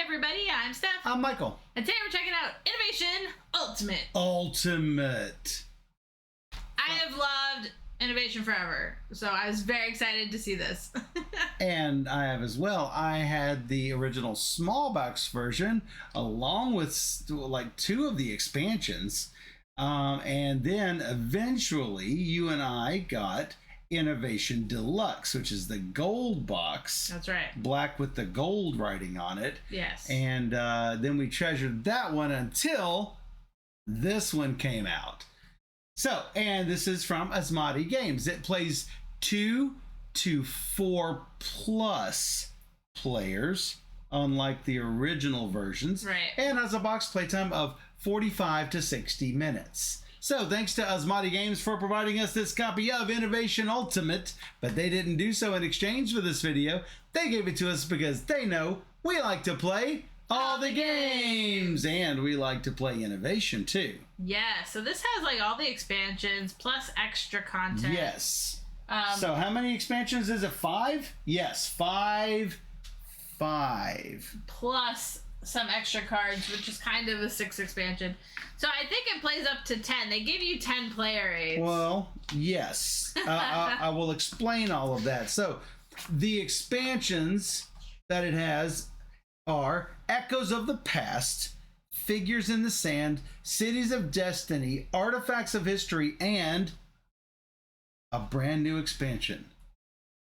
everybody, I'm Steph. I'm Michael. And today we're checking out Innovation Ultimate. I have loved Innovation forever, so I was very excited to see this. And I have as well. I had the original small box version along with like 2 of the expansions. And then eventually you and I got Innovation Deluxe, which is the gold box. That's right. Black with the gold writing on it. Yes. And then we treasured that one until this one came out. So, and this is from Asmati Games. It plays 2 to 4 plus players, unlike the original versions. Right. And has a box playtime of 45 to 60 minutes. So thanks to Asmati Games for providing us this copy of Innovation Ultimate, but they didn't do so in exchange for this video. They gave it to us because they know we like to play all the games, and we like to play Innovation too. Yeah, so this has like all the expansions plus extra content. Yes. So how many expansions is it? 5? Yes, 5. Plus some extra cards, which is kind of a 6th expansion. So I think it plays up to 10. They give you 10 player aids. Well, yes. I will explain all of that. So the expansions that it has are Echoes of the Past, Figures in the Sand, Cities of Destiny, Artifacts of History, and a brand new expansion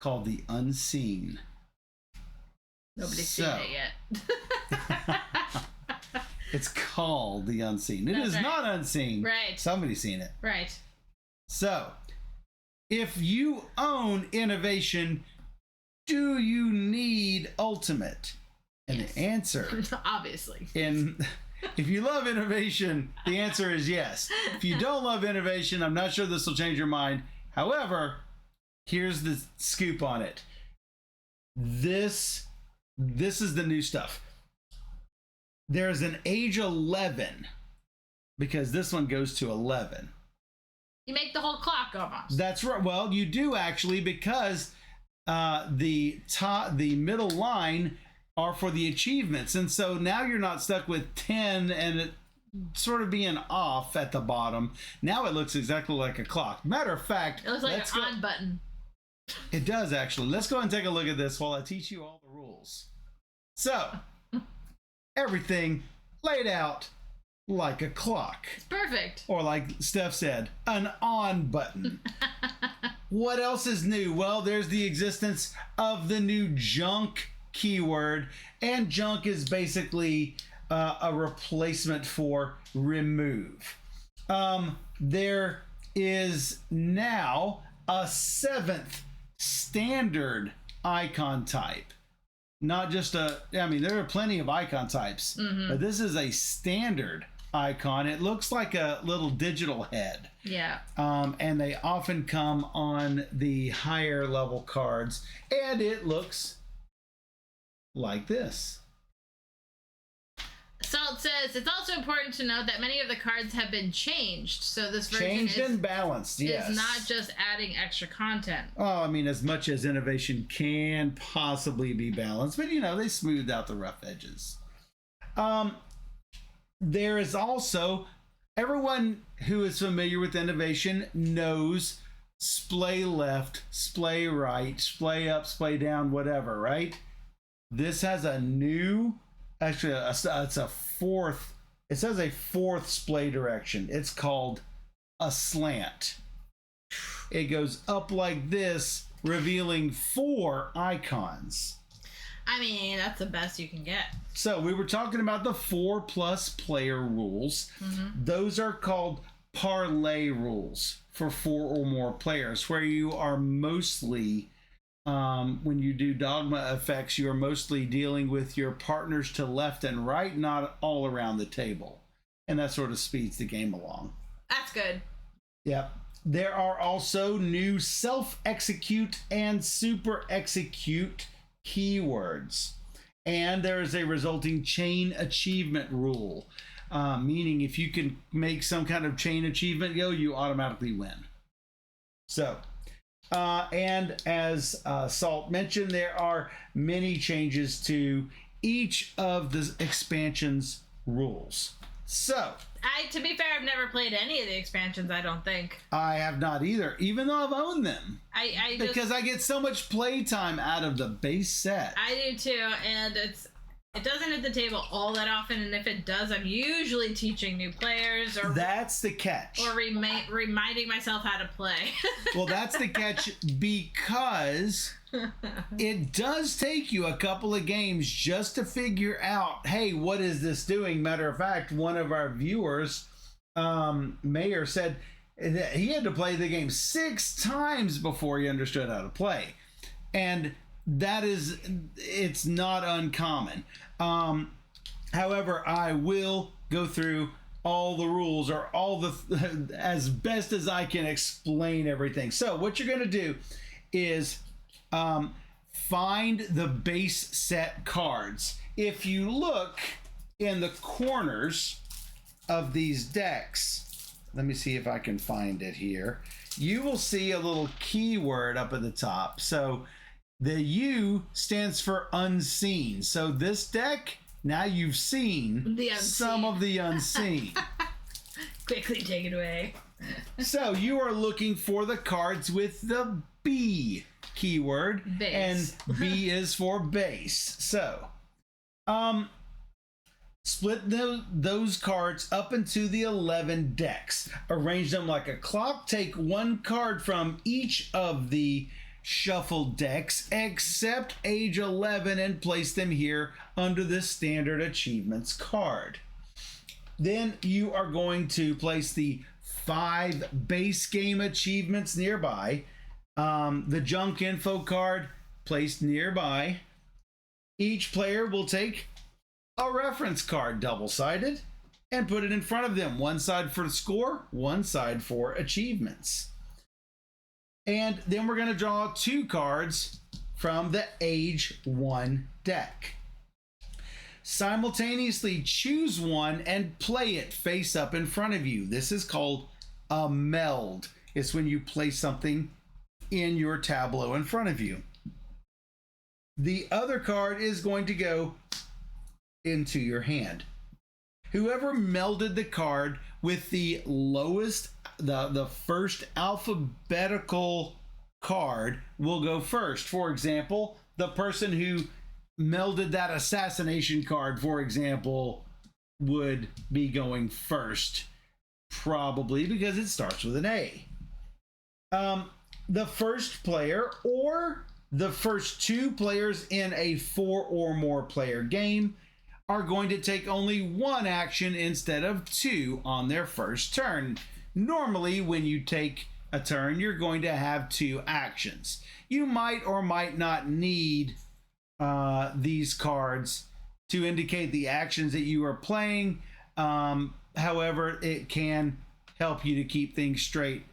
called The Unseen. Nobody's seen it yet. It's called The Unseen. It is right. not unseen. Right. Somebody's seen it. Right. So, if you own Innovation, do you need Ultimate? And yes. the answer, obviously. If you love Innovation, the answer is yes. If you don't love Innovation, I'm not sure this will change your mind. However, here's the scoop on it. This is the new stuff. There's an age 11 because this one goes to 11. You make the whole clock almost. That's right. Well, you do actually, because the middle line are for the achievements, and so now you're not stuck with 10 and it sort of being off at the bottom. Now it looks exactly like a clock. Matter of fact, it looks like an on button. It does actually. Let's go and take a look at this while I teach you all the rules. So, everything laid out like a clock. It's perfect. Or like Steph said, an on button. What else is new? Well, there's the existence of the new junk keyword, and junk is basically a replacement for remove. There is now a 7th standard icon type. Not just there are plenty of icon types, but this is a standard icon. It looks like a little digital head. Yeah. And they often come on the higher level cards, and it looks like this. Salt says it's also important to note that many of the cards have been changed, so this version changed and balanced. Yes, is not just adding extra content. Oh, I mean, as much as Innovation can possibly be balanced, but they smoothed out the rough edges. There is also, everyone who is familiar with Innovation knows splay left, splay right, splay up, splay down, whatever, right? This has a new, actually, it's a 4th, it says a 4th splay direction. It's called a slant. It goes up like this, revealing 4 icons. I mean, that's the best you can get. So we were talking about the 4 plus player rules. Those are called parlay rules for 4 or more players, where you are mostly, when you do dogma effects, you are mostly dealing with your partners to left and right, not all around the table. And that sort of speeds the game along. That's good. Yep. There are also new self-execute and super-execute keywords. And there is a resulting chain achievement rule, meaning if you can make some kind of chain achievement, you automatically win. So, and as Salt mentioned, there are many changes to each of the expansion's rules. So, to be fair, I've never played any of the expansions, I don't think. I have not either, even though I've owned them. Because I get so much playtime out of the base set. I do too, and it doesn't hit the table all that often, and if it does, I'm usually teaching new players, or that's the catch. Or reminding myself how to play. Well, that's the catch, because it does take you a couple of games just to figure out, hey, what is this doing? Matter of fact, one of our viewers, Mayor, said that he had to play the game 6 times before he understood how to play. And it's not uncommon. However, I will go through all the rules, or as best as I can explain everything. So what you're going to do is find the base set cards. If you look in the corners of these decks, let me see if I can find it here. You will see a little keyword up at the top. So the U stands for unseen. So this deck, now you've seen some of the unseen. Quickly take it away. So you are looking for the cards with the B keyword. Base. And B is for base. So split those cards up into the 11 decks. Arrange them like a clock. Take one card from each of the shuffled decks except age 11 and place them here under the standard achievements card. Then you are going to place the 5 base game achievements nearby. The junk info card placed nearby. Each player will take a reference card, double-sided, and put it in front of them. One side for the score, one side for achievements. And then we're going to draw 2 cards from the age 1 deck. Simultaneously choose one and play it face up in front of you. This is called a meld. It's when you place something in your tableau in front of you. The other card is going to go into your hand. Whoever melded the card with the lowest, the first alphabetical card will go first. For example, the person who melded that assassination card, for example, would be going first, probably because it starts with an A. The first player or the first 2 players in a 4 or more player game are going to take only 1 action instead of 2 on their first turn. Normally, when you take a turn, you're going to have 2 actions. You might or might not need these cards to indicate the actions that you are playing. However, it can help you to keep things straight.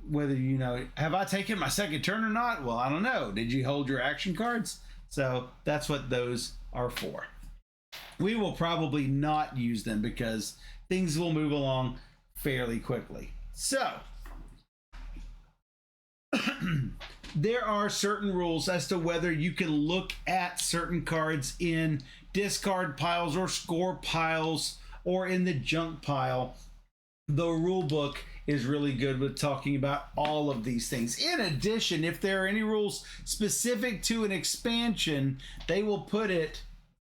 Whether you know, have I taken my second turn or not? Well, I don't know. Did you hold your action cards? So that's what those are for. We will probably not use them because things will move along fairly quickly. So there are certain rules as to whether you can look at certain cards in discard piles or score piles or in the junk pile. The rule book is really good with talking about all of these things. In addition, if there are any rules specific to an expansion, they will put it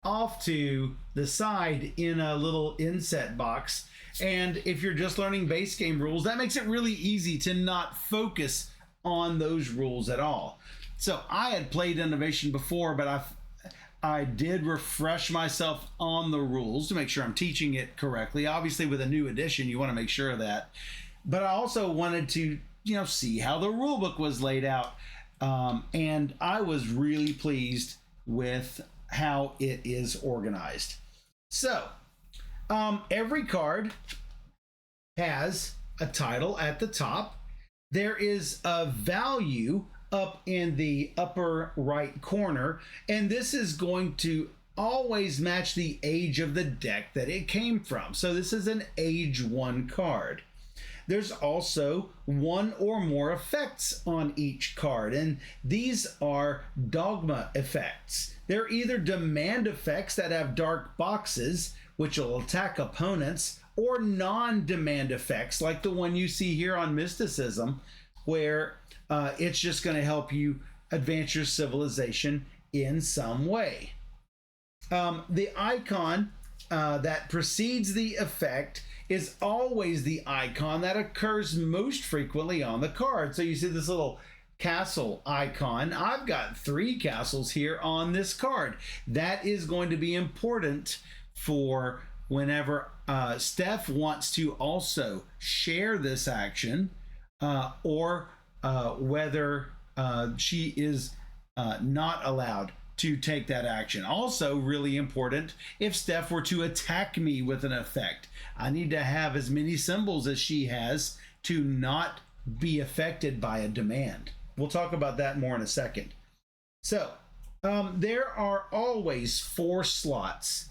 off to the side in a little inset box. And if you're just learning base game rules, that makes it really easy to not focus on those rules at all. So I had played Innovation before, but I did refresh myself on the rules to make sure I'm teaching it correctly. Obviously, with a new edition, you want to make sure of that. But I also wanted to, see how the rule book was laid out. And I was really pleased with how it is organized. So every card has a title at the top. There is a value up in the upper right corner, and this is going to always match the age of the deck that it came from. So this is an age 1 card. There's also one or more effects on each card, and these are dogma effects. They're either demand effects that have dark boxes, which will attack opponents, or non-demand effects, like the one you see here on Mysticism, where it's just going to help you advance your civilization in some way. The icon that precedes the effect is always the icon that occurs most frequently on the card. So you see this little castle icon. I've got 3 castles here on this card. That is going to be important for whenever Steph wants to also share this action, or whether she is not allowed to take that action. Also really important, if Steph were to attack me with an effect, I need to have as many symbols as she has to not be affected by a demand. We'll talk about that more in a second. So there are always 4 slots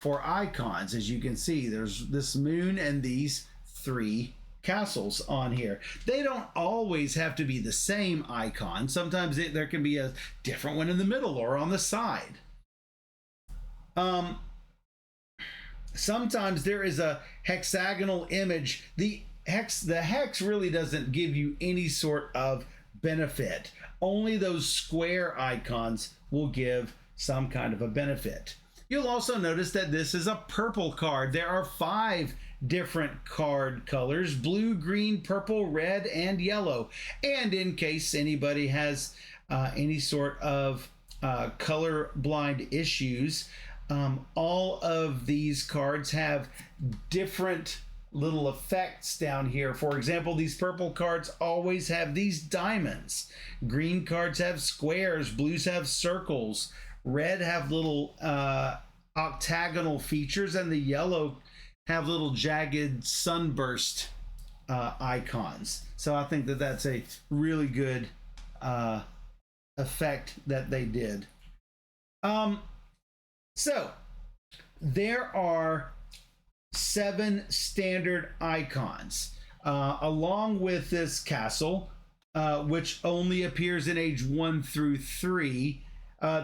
for icons. As you can see, there's this moon and these 3 castles on here. They don't always have to be the same icon. Sometimes there can be a different one in the middle or on the side. Sometimes there is a hexagonal image. The hex really doesn't give you any sort of benefit. Only those square icons will give some kind of a benefit. You'll also notice that this is a purple card. There are 5 different card colors: blue, green, purple, red, and yellow. And in case anybody has any sort of color blind issues, all of these cards have different little effects down here. For example, these purple cards always have these diamonds. Green cards have squares. Blues have circles. Red have little octagonal features, and the yellow have little jagged sunburst icons. So I think that that's a really good effect that they did. So there are 7 standard icons along with this castle, which only appears in age 1 through 3.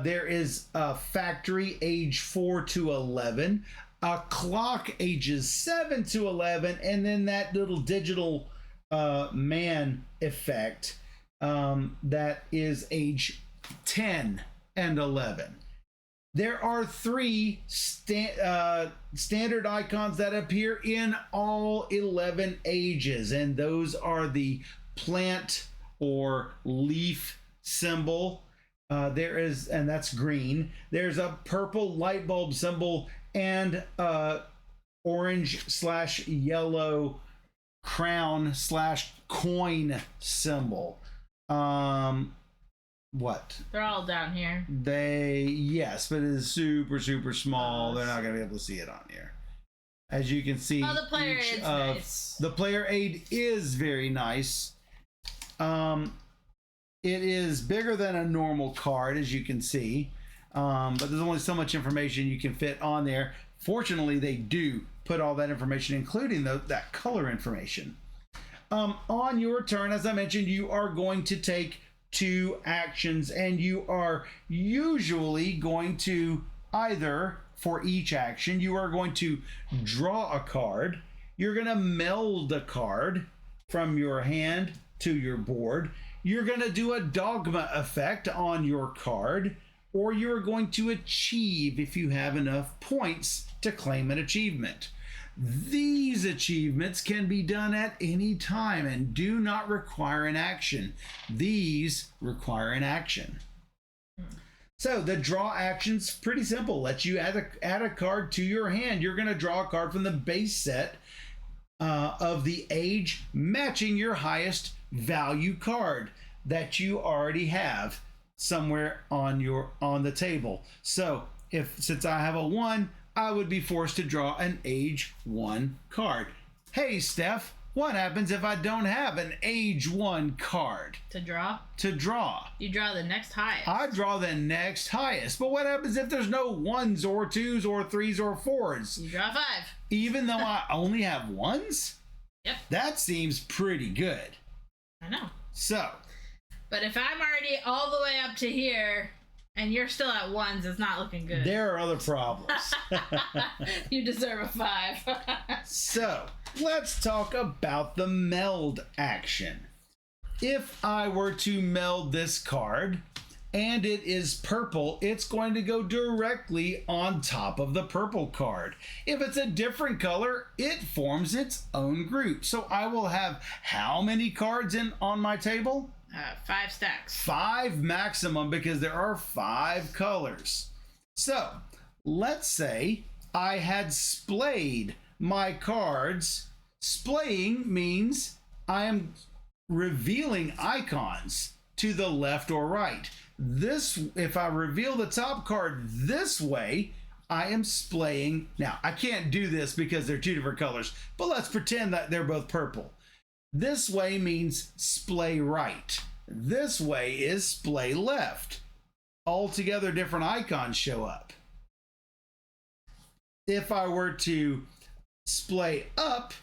There is a factory age 4 to 11, a clock ages 7 to 11, and then that little digital man effect that is age 10 and 11. There are 3 standard icons that appear in all 11 ages, and those are the plant or leaf symbol. There is, and that's green. There's a purple light bulb symbol and orange/yellow crown/coin symbol. What? They're all down here. Yes, but it is super, super small. They're not going to be able to see it on here. As you can see, the player aid's nice. The player aid is very nice. It is bigger than a normal card, as you can see, but there's only so much information you can fit on there. Fortunately, they do put all that information, including that color information. On your turn, as I mentioned, you are going to take 2 actions, and you are usually going to either, for each action, you are going to draw a card, you're going to meld a card from your hand to your board, you're going to do a dogma effect on your card, or you're going to achieve if you have enough points to claim an achievement. These achievements can be done at any time and do not require an action. These require an action. So the draw action's pretty simple. Lets you add a card to your hand. You're going to draw a card from the base set of the age matching your highest value card that you already have somewhere on the table. So since I have a 1, I would be forced to draw an age 1 card. Hey, Steph, what happens if I don't have an age 1 card? To draw? To draw. You draw the next highest. I draw the next highest. But what happens if there's no 1s or 2s or 3s or 4s? You draw 5. Even though I only have 1s? Yep. That seems pretty good. I know. So. But if I'm already all the way up to here and you're still at ones, it's not looking good. There are other problems. You deserve a 5. So, let's talk about the meld action. If I were to meld this card and it is purple, it's going to go directly on top of the purple card. If it's a different color, it forms its own group. So I will have how many cards on my table? 5 stacks. 5 maximum, because there are 5 colors. So let's say I had splayed my cards. Splaying means I am revealing icons to the left or right. If I reveal the top card this way, I am splaying. Now, I can't do this because they're 2 different colors, but let's pretend that they're both purple. This way means splay right. This way is splay left. Altogether different icons show up. If I were to splay up,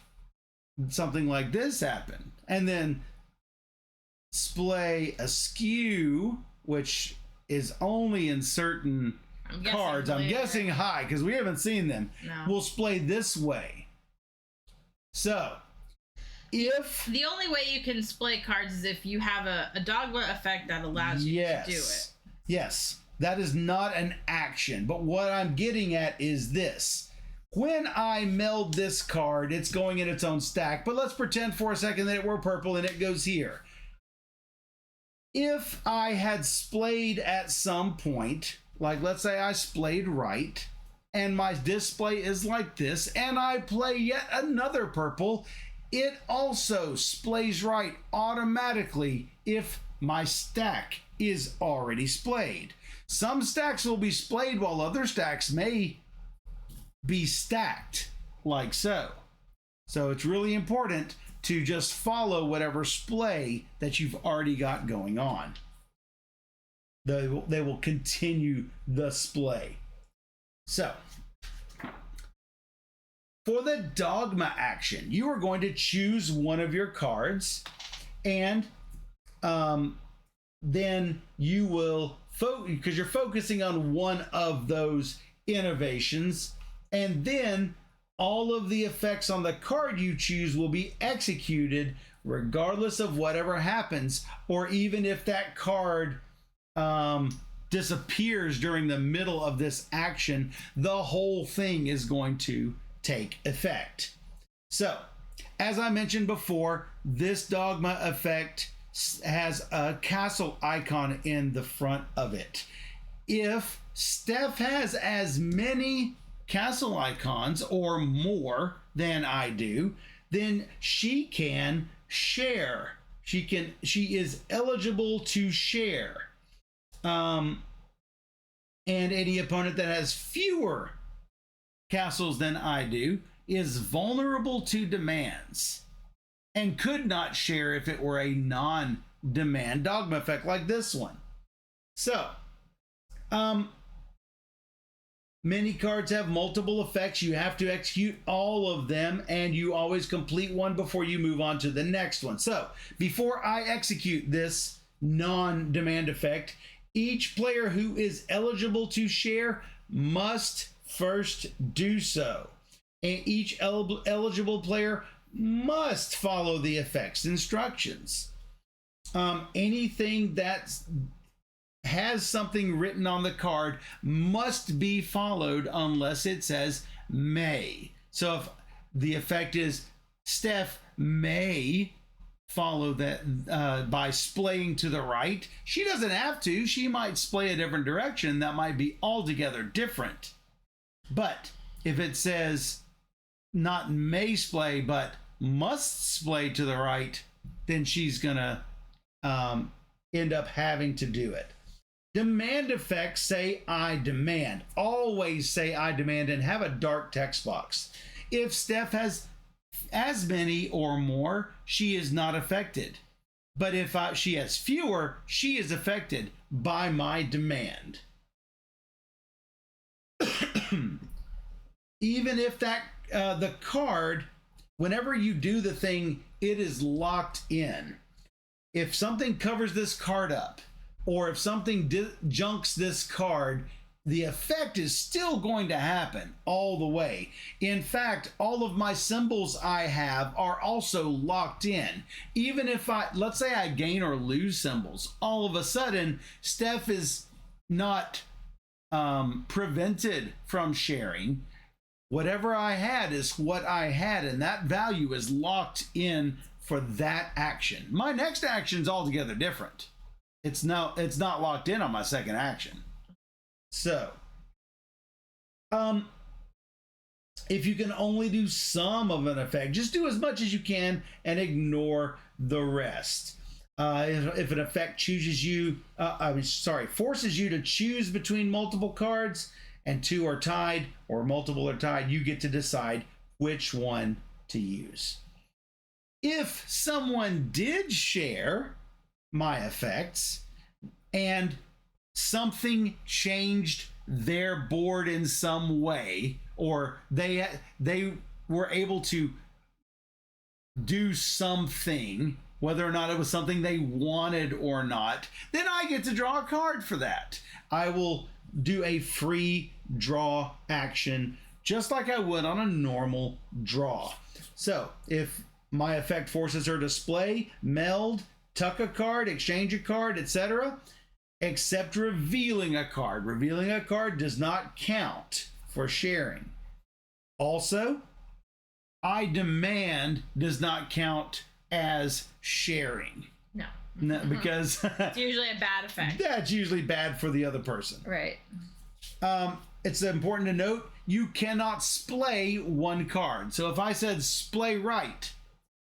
something like this happened. And then splay askew, which is only in certain cards. I'm guessing high because we haven't seen them. No. We'll splay this way. So, if the only way you can splay cards is if you have a dogma effect that allows you to do it. Yes, that is not an action. But what I'm getting at is this. When I meld this card, it's going in its own stack. But let's pretend for a second that it were purple and it goes here. If I had splayed at some point, like let's say I splayed right, and my display is like this, and I play yet another purple, it also splays right automatically if my stack is already splayed. Some stacks will be splayed while other stacks may be stacked like so. So it's really important to just follow whatever splay that you've already got going on. They will continue the splay. So, for the dogma action, you are going to choose one of your cards, and then you will because you're focusing on one of those innovations, and then all of the effects on the card you choose will be executed regardless of whatever happens, or even if that card disappears during the middle of this action, the whole thing is going to take effect. So, as I mentioned before, this dogma effect has a castle icon in the front of it. If Steph has as many castle icons or more than I do, then she can share. She is eligible to share. And any opponent that has fewer castles than I do is vulnerable to demands and could not share if it were a non-demand dogma effect like this one. So, many cards have multiple effects. You have to execute all of them, and you always complete one before you move on to the next one. So, before I execute this non-demand effect, each player who is eligible to share must first do so. And each eligible player must follow the effects instructions. Anything that has something written on the card must be followed unless it says may. So if the effect is Steph may follow that by splaying to the right, she doesn't have to. She might splay a different direction that might be altogether different. But if it says not may splay but must splay to the right, then she's gonna end up having to do it. Demand effects say I demand. Always say I demand and have a dark text box. If Steph has as many or more, she is not affected. But if she has fewer, she is affected by my demand. Even if that the card whenever you do the thing, it is locked in. If something covers this card up, or if something junks this card, the effect is still going to happen all the way. In fact, all of my symbols I have are also locked in. Even if let's say I gain or lose symbols, all of a sudden, Steph is not prevented from sharing. Whatever I had is what I had, and that value is locked in for that action. My next action is altogether different. It's not locked in on my second action. So, if you can only do some of an effect, just do as much as you can and ignore the rest. If an effect forces you to choose between multiple cards and two are tied or multiple are tied, you get to decide which one to use. If someone did share my effects and something changed their board in some way, or they were able to do something, whether or not it was something they wanted or not, then I get to draw a card for that. I will do a free draw action just like I would on a normal draw. So if my effect forces her to display, meld, tuck a card, exchange a card, etc., except revealing a card. Revealing a card does not count for sharing. Also, I demand does not count as sharing. No, because it's usually a bad effect. That's usually bad for the other person. Right. It's important to note you cannot splay one card. So if I said splay right,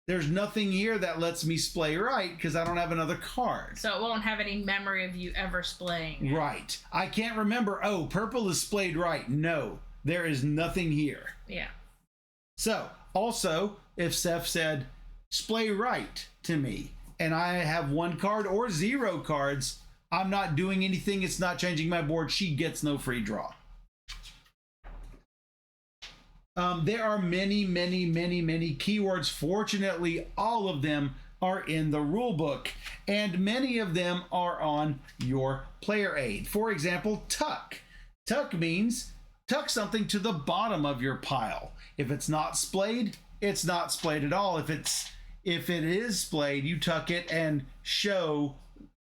there's nothing here that lets me splay right because I don't have another card. So it won't have any memory of you ever splaying. Right. I can't remember, oh, purple is splayed right. No, there is nothing here. Yeah. So also, if Steph said splay right to me and I have one card or 0 cards, I'm not doing anything. It's not changing my board. She gets no free draw. There are many keywords. Fortunately, all of them are in the rule book, and many of them are on your player aid. For example, tuck. Tuck means tuck something to the bottom of your pile. If it's not splayed, it's not splayed at all. If it is splayed, you tuck it and show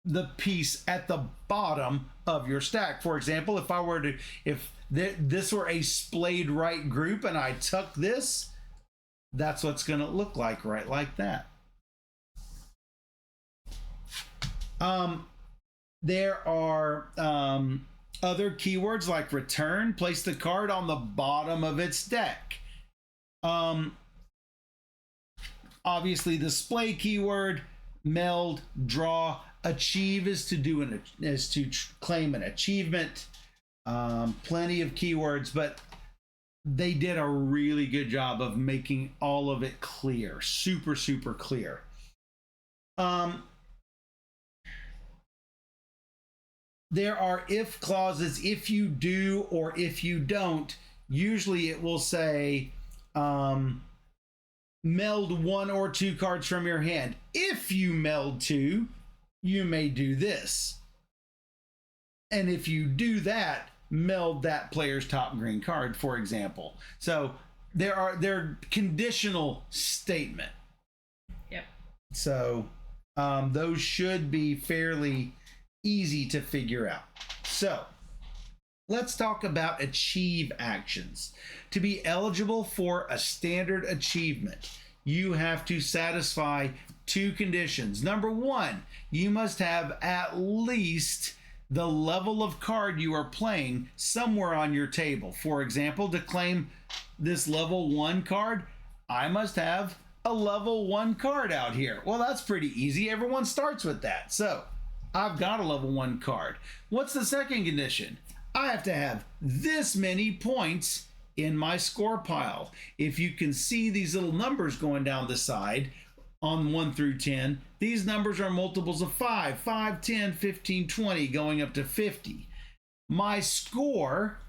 the piece at the bottom of your stack. For example, if this were a splayed right group and I tuck this, that's what's going to look like, right like that. There are other keywords like return. Place the card on the bottom of its deck. Obviously, the splay keyword, meld, draw. Achieve is to claim an achievement. Plenty of keywords, but they did a really good job of making all of it clear, super clear. There are if clauses. If you do or if you don't, usually it will say meld 1 or 2 cards from your hand. If you meld 2, you may do this. And if you do that, meld that player's top green card, for example. So they're conditional statement. Yep. So those should be fairly easy to figure out. So let's talk about achieve actions. To be eligible for a standard achievement, you have to satisfy 2 conditions. Number 1, you must have at least the level of card you are playing somewhere on your table. For example, to claim this level 1 card, I must have a level 1 card out here. Well, that's pretty easy. Everyone starts with that. So I've got a level 1 card. What's the second condition? I have to have this many points in my score pile. If you can see these little numbers going down the side on 1 through 10, these numbers are multiples of 5, 10, 15, 20, going up to 50. My score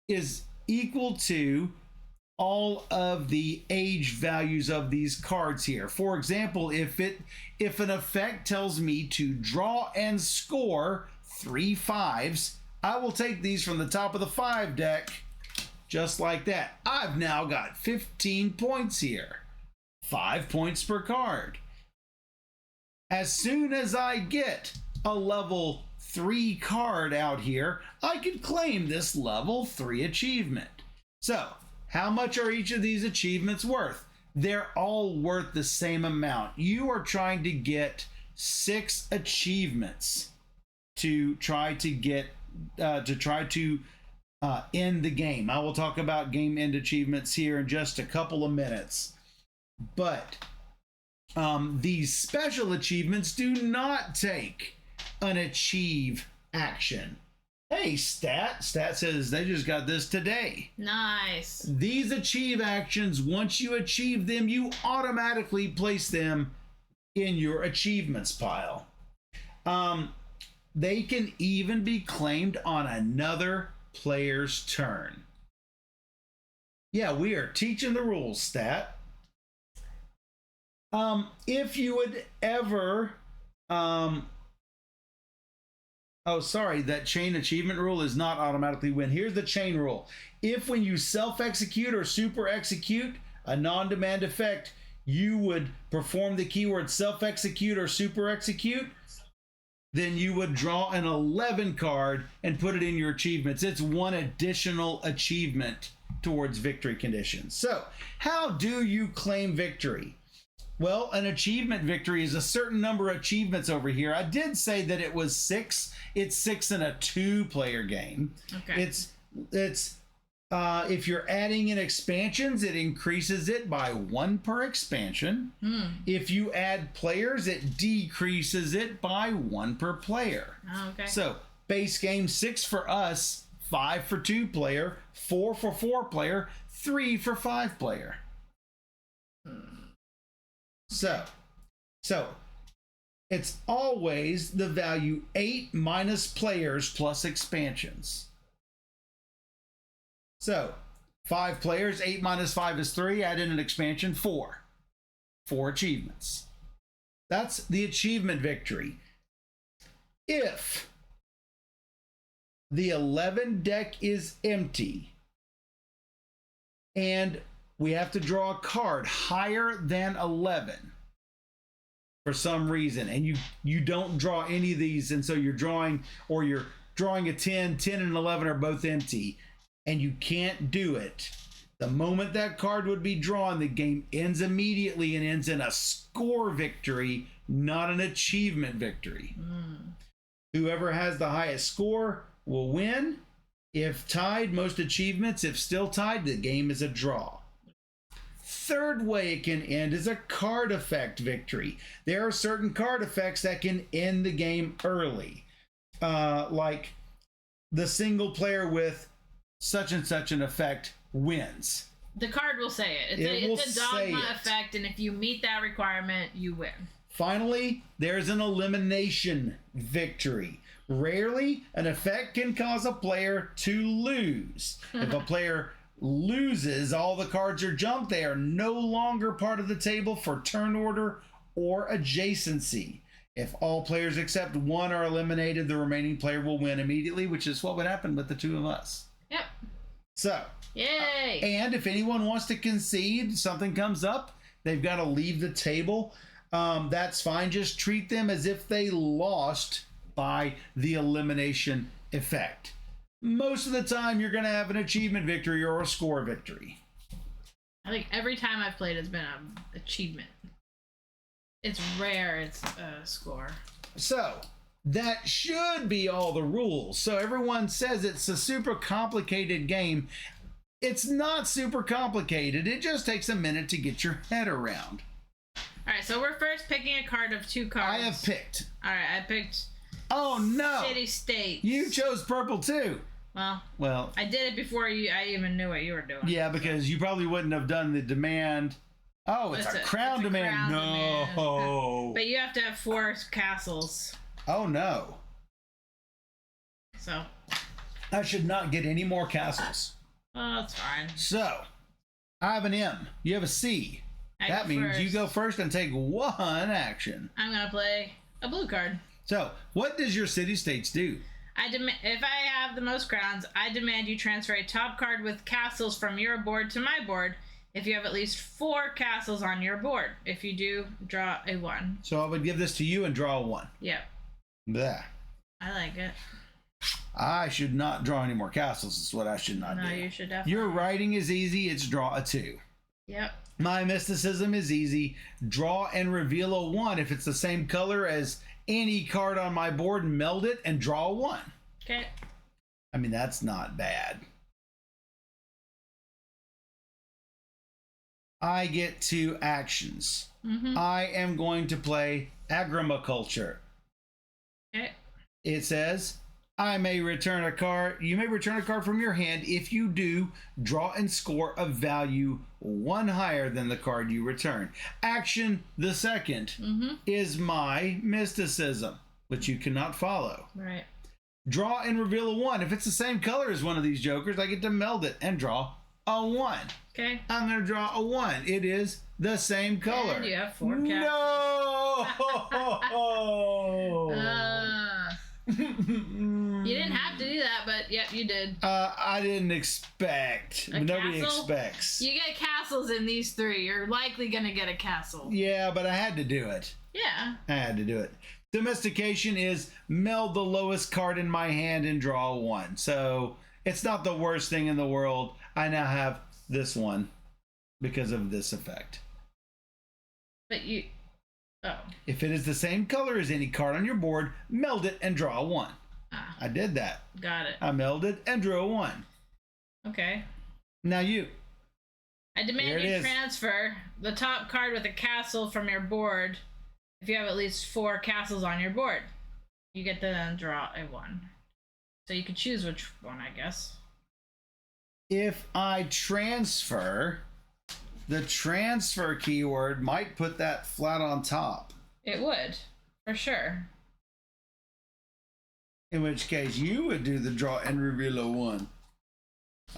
is equal to all of the age values of these cards here. For example, if an effect tells me to draw and score 3 5s, I will take these from the top of the 5 deck just like that. I've now got 15 points here. 5 points per card. As soon as I get a level 3 card out here, I can claim this level 3 achievement. So, how much are each of these achievements worth? They're all worth the same amount. You are trying to get 6 achievements to try to get end the game. I will talk about game end achievements here in just a couple of minutes. But these special achievements do not take an achieve action. Hey, Stat says they just got this today. Nice. These achieve actions, once you achieve them, you automatically place them in your achievements pile. They can even be claimed on another player's turn. Yeah, we are teaching the rules, Stat. If you would ever oh, sorry, that chain achievement rule is not automatically win. Here's the chain rule. If when you self-execute or super-execute a non-demand effect, you would perform the keyword self-execute or super-execute, then you would draw an 11 card and put it in your achievements. It's one additional achievement towards victory conditions. So, how do you claim victory? Well, an achievement victory is a certain number of achievements over here. I did say that it was 6. It's 6 in a 2-player game. Okay. It's if you're adding in expansions, it increases it by 1 per expansion. If you add players, it decreases it by 1 per player. Oh, okay. So base game 6 for us, 5 for 2-player, 4 for 4-player, 3 for 5-player. So it's always the value 8 minus players plus expansions. So 5 players, 8 minus 5 is 3, add in an expansion, 4. 4 achievements. That's the achievement victory. If the 11 deck is empty and we have to draw a card higher than 11 for some reason, and you don't draw any of these, and so you're drawing a 10 and 11 are both empty, and you can't do it. The moment that card would be drawn, the game ends immediately and ends in a score victory, not an achievement victory. Whoever has the highest score will win. If tied, most achievements. If still tied, the game is a draw. Third way it can end is a card effect victory. There are certain card effects that can end the game early. Like the single player with such and such an effect wins. The card will say it. It's a dogma effect, and if you meet that requirement, you win. Finally, there's an elimination victory. Rarely, an effect can cause a player to lose. If a player loses, all the cards are jumped. They are no longer part of the table for turn order or adjacency. If all players except one are eliminated, the remaining player will win immediately, which is what would happen with the two of us. Yep. So, yay! And if anyone wants to concede, something comes up, they've got to leave the table. That's fine. Just treat them as if they lost by the elimination effect. Most of the time, you're going to have an achievement victory or a score victory. I think every time I've played, it's been an achievement. It's rare it's a score. So, that should be all the rules. So everyone says it's a super complicated game. It's not super complicated. It just takes a minute to get your head around. All right, so we're first picking a card of 2 cards. I have picked. All right, I picked. Oh no! City States. You chose purple too. Well, I did it before I even knew what you were doing. Yeah, because you probably wouldn't have done the demand. Oh, it's a crown demand. No. Demand. But you have to have 4 castles. Oh no. So. I should not get any more castles. Oh, that's fine. So, I have an M. You have a C. That means you go first and take one action. I'm going to play a blue card. So, what does your city-states do? If I have the most crowns, I demand you transfer a top card with castles from your board to my board if you have at least 4 castles on your board. If you do, draw a 1. So I would give this to you and draw a 1. Yep. Bleh. I like it. I should not draw any more castles. Is what I should not do. No, you should definitely. Your writing is easy. It's draw a 2. Yep. My mysticism is easy. Draw and reveal a 1. If it's the same color as any card on my board, meld it and draw a 1. Okay. I mean, that's not bad. I get 2 actions. I am going to play agriculture. Okay. It says, I may return a card. You may return a card from your hand. If you do, draw and score a value 1 higher than the card you return. Action the second is my mysticism, which you cannot follow. Right. Draw and reveal a 1. If it's the same color as one of these jokers, I get to meld it and draw a 1. Okay. I'm going to draw a 1. It is the same color. And you have 4 castles. No! You didn't have to do that, but yep, you did. I didn't expect. Nobody expects. You get castles in these 3. You're likely going to get a castle. Yeah, but I had to do it. Yeah. I had to do it. Domestication is meld the lowest card in my hand and draw a 1. So it's not the worst thing in the world. I now have this one because of this effect. But you... Oh. If it is the same color as any card on your board, meld it and draw a 1. Ah. I did that. Got it. I melded and drew a 1. Okay. Now you. I demand you transfer the top card with a castle from your board if you have at least 4 castles on your board. You get to then draw a 1. So you can choose which one, I guess. If I transfer, the transfer keyword might put that flat on top. It would, for sure. In which case, you would do the draw and reveal a 1.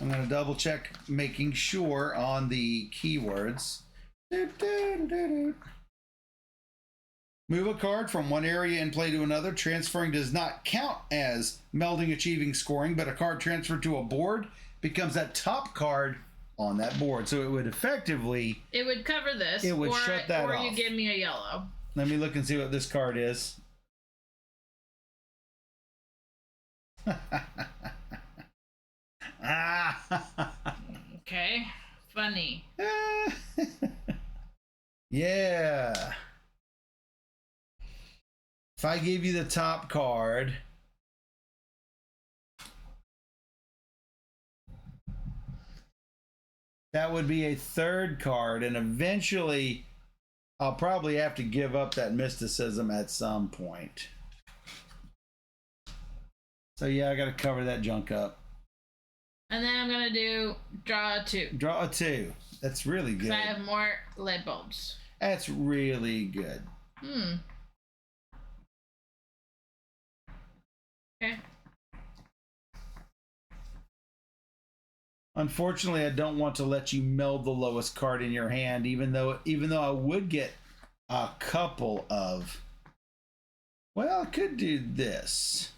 I'm going to double check, making sure on the keywords. Move a card from one area in play to another. Transferring does not count as melding, achieving, scoring, but a card transferred to a board becomes that top card on that board. So it would effectively... It would cover this. It would shut that off. Or you give me a yellow. Let me look and see what this card is. Okay. Funny. Yeah. If I gave you the top card, that would be a 3rd card, and eventually I'll probably have to give up that mysticism at some point. So yeah, I got to cover that junk up. And then I'm going to do draw a 2. Draw a 2. That's really good. So I have more light bulbs. That's really good. Okay. Unfortunately, I don't want to let you meld the lowest card in your hand, even though I would get a couple of... Well, I could do this.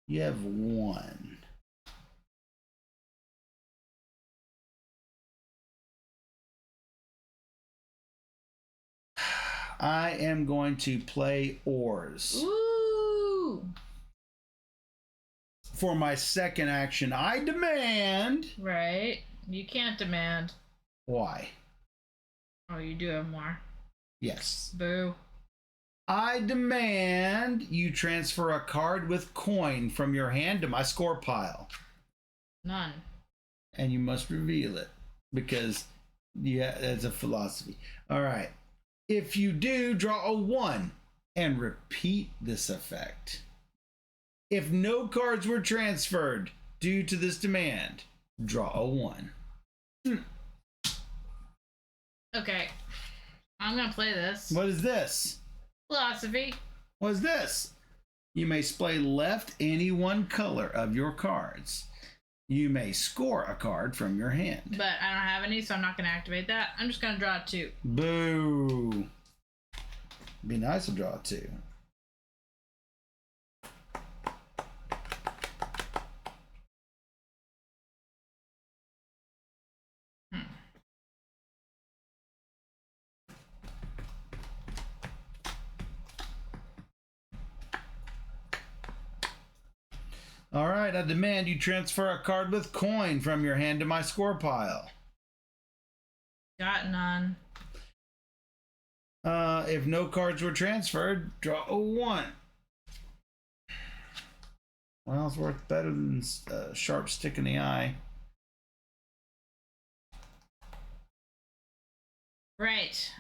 You have 1. I am going to play oars. Ooh. For my second action, I demand... Right. You can't demand. Why? Oh, you do have more. Yes. Boo. I demand you transfer a card with coin from your hand to my score pile. None. And you must reveal it. Because, yeah, that's a philosophy. All right. If you do, draw a 1 and repeat this effect. If no cards were transferred due to this demand, draw a 1. Okay. I'm going to play this. What is this? Philosophy. What is this? You may display left any one color of your cards. You may score a card from your hand. But I don't have any, so I'm not going to activate that. I'm just going to draw 2. Boo. Be nice to draw 2. All right, I demand you transfer a card with coin from your hand to my score pile. Got none. If no cards were transferred, draw a 1. Well, it's worth better than a sharp stick in the eye. Right.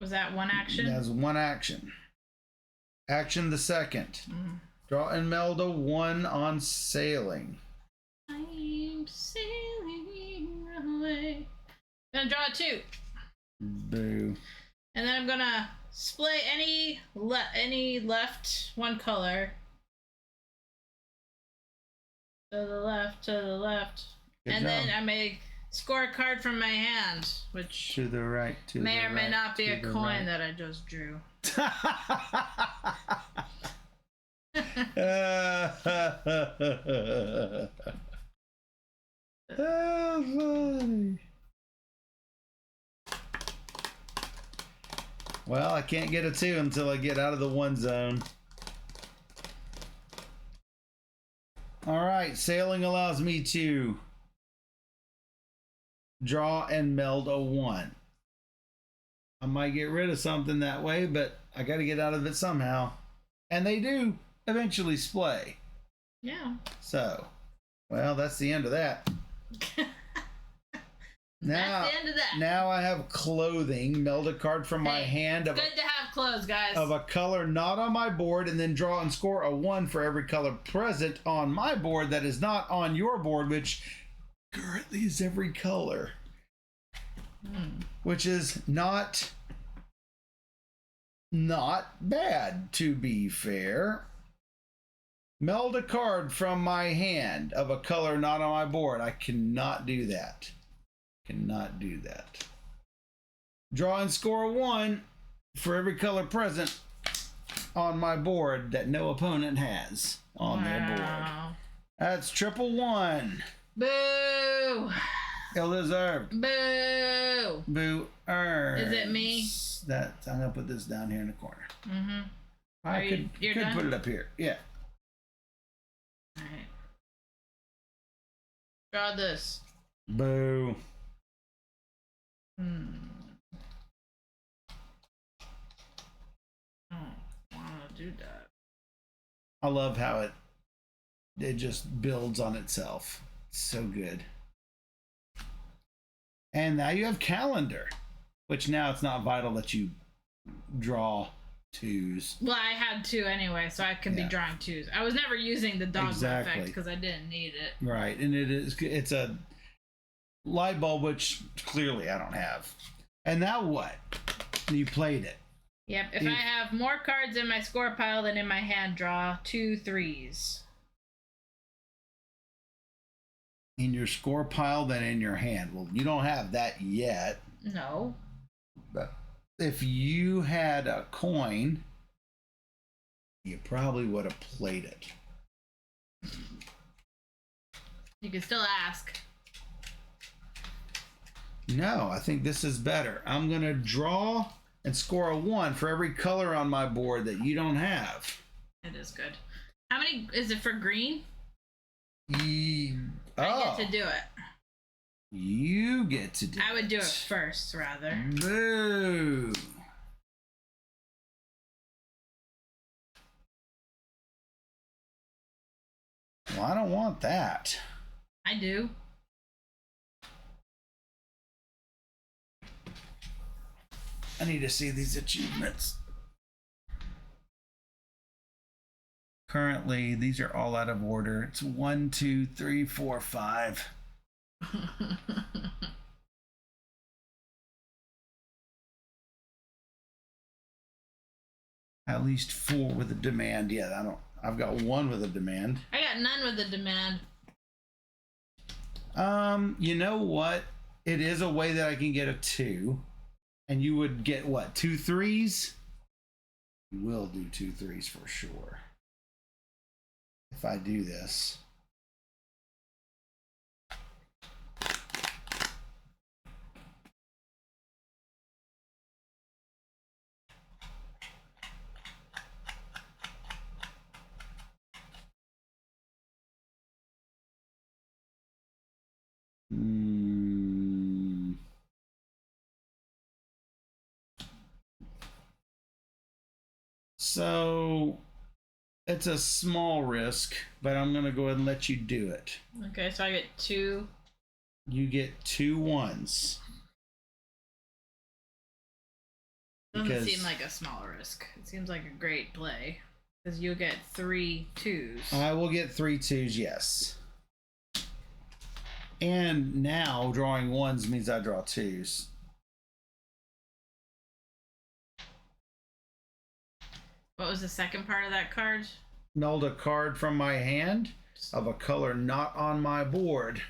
Was that one action? That's one action. Action the second. Draw and meld a 1 on sailing. I'm sailing away. Gonna draw 2. Boo. And then I'm gonna split any left one color. To the left, to the left. Good and job. then I may score a card from my hand, which To the right, to the right. may or may not be a coin right. that I just drew. Funny. Well, I can't get a 2 until I get out of the 1 zone. All right, sailing allows me to draw and meld a 1. I might get rid of something that way, but I got to get out of it somehow. And they do eventually splay. Yeah. So, well, that's the end of that. That's the end of that. Now I have clothing. Meld a card from my hand Good to have clothes, guys. of a color not on my board, and then draw and score a 1 for every color present on my board that is not on your board, which currently is every color. Which is not bad, to be fair. Meld a card from my hand of a color not on my board. I cannot do that. Cannot do that. Draw and score a 1 for every color present on my board that no opponent has on their board. That's triple 1. Boo! Ill-deserved. Boo! Boo earned. Is it me? I'm gonna put this down here in the corner. Mm-hmm. I could put it up here. Yeah. All right. Draw this. Boo. I don't want to do that. I love how it just builds on itself. It's so good. And now you have calendar, which now it's not vital that you draw 2s. Well, I had 2 anyway, so I could be drawing 2s. I was never using the dogma effect because I didn't need it. Right, and it's a light bulb, which clearly I don't have. And now what? You played it. Yep. If I have more cards in my score pile than in my hand, draw 2 3s. In your score pile than in your hand. Well, you don't have that yet. No. But if you had a coin, you probably would have played it. You can still ask. No, I think this is better. I'm going to draw and score a 1 for every color on my board that you don't have. It is good. How many is it for green? I get to do it. You get to do it. I would do it first, rather. Boo. Well, I don't want that. I do. I need to see these achievements. Currently, these are all out of order. It's 1, 2, 3, 4, 5. At least 4 with a demand. Yeah, I've got 1 with a demand. I got none with a demand. You know what? It is a way that I can get a 2. And you would get what? 2 3s? You will do 2 3s for sure. If I do this. So it's a small risk, but I'm going to go ahead and let you do it. Okay, so I get 2. You get 2 1s. Doesn't seem like a small risk. It seems like a great play. Because you'll get 3 2s. I will get 3 2s, yes. And now drawing 1s means I draw 2s. What was the second part of that card? Nulled a card from my hand of a color not on my board.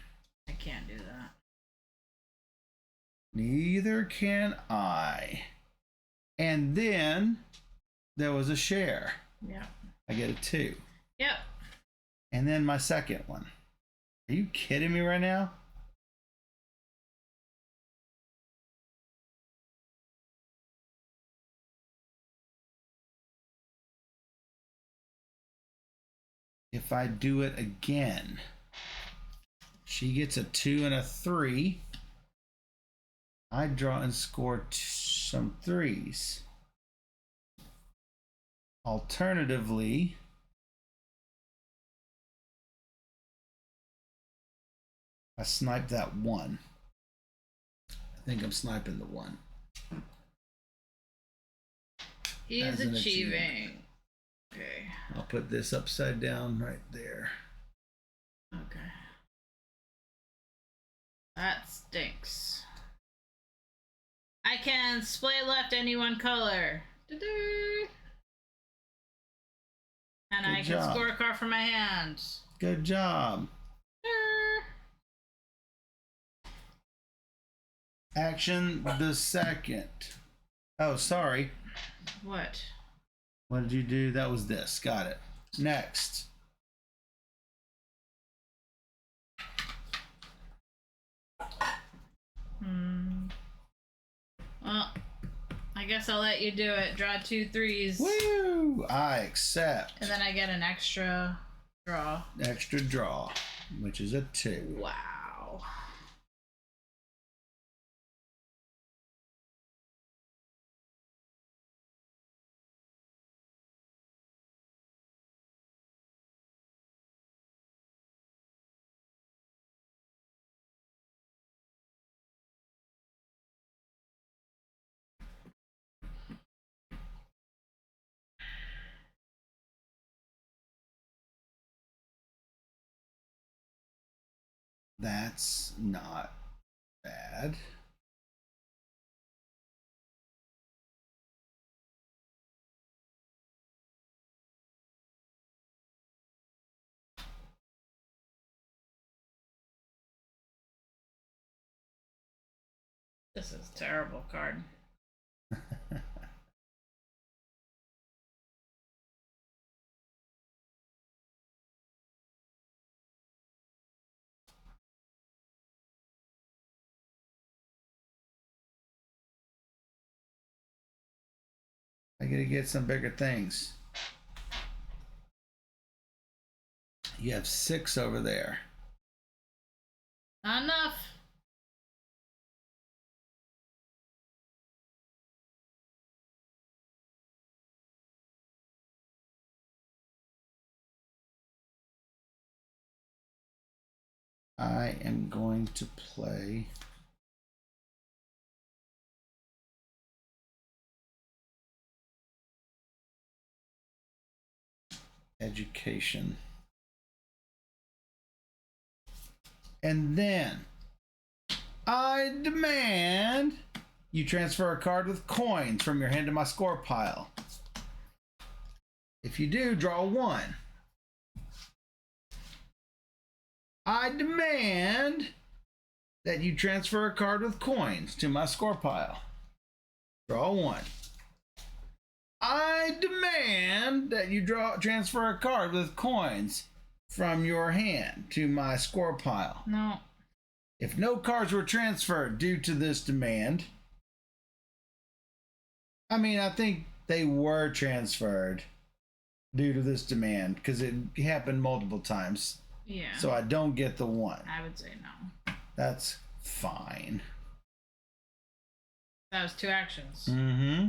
I can't do that. Neither can I. And then there was a share. Yep. I get a 2. Yep. And then my second one. Are you kidding me right now? If I do it again, she gets a 2 and a 3. I draw and score some 3s. Alternatively, I snipe that 1. I think I'm sniping the 1. He's achieving. Okay. I'll put this upside down right there. Okay. That stinks. I can split left any one color. Da-da. And I can score a card from my hand. Good job. Action the second. Oh, sorry. What? What did you do? That was this. Got it. Next. Well, I guess I'll let you do it. Draw 2 3s. Woo! I accept. And then I get an extra draw. Extra draw, which is a 2. Wow. That's not bad. This is a terrible card. I gotta get some bigger things. You have 6 over there. Not enough. I am going to play education. And then I demand you transfer a card with coins from your hand to my score pile. If you do, draw a 1. I demand that you transfer a card with coins to my score pile. Draw a 1. I demand that you transfer a card with coins from your hand to my score pile. No. If no cards were transferred due to this demand, I mean, I think they were transferred due to this demand because it happened multiple times. Yeah. So I don't get the 1. I would say no. That's fine. That was 2 actions. Mm-hmm.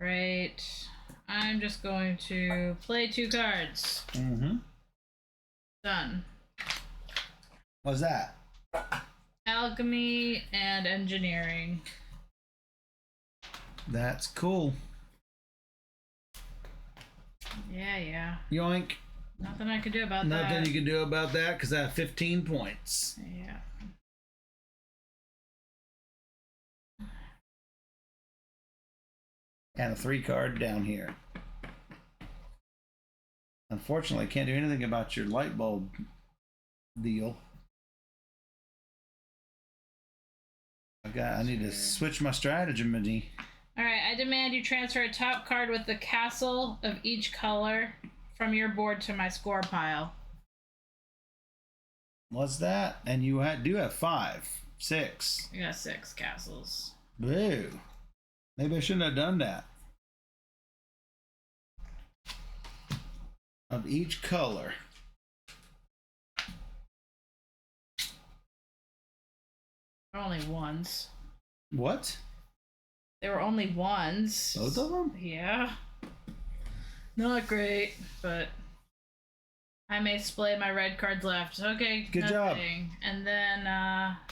Right. I'm just going to play 2 cards. Mm-hmm. Done. What's that? Alchemy and engineering. That's cool. Yeah. Yoink. Nothing I could do about that. Nothing you can do about that because I have 15 points. Yeah. And a 3 card down here. Unfortunately, I can't do anything about your light bulb deal. I need to switch my strategy. Alright, I demand you transfer a top card with the castle of each color from your board to my score pile. What's that? And you do have 5. 6. I got 6 castles. Boo. Maybe I shouldn't have done that. Of each color. Only ones. What? They were only ones. Both of them? Yeah. Not great, but I may splay my red cards left. Okay, good job. And then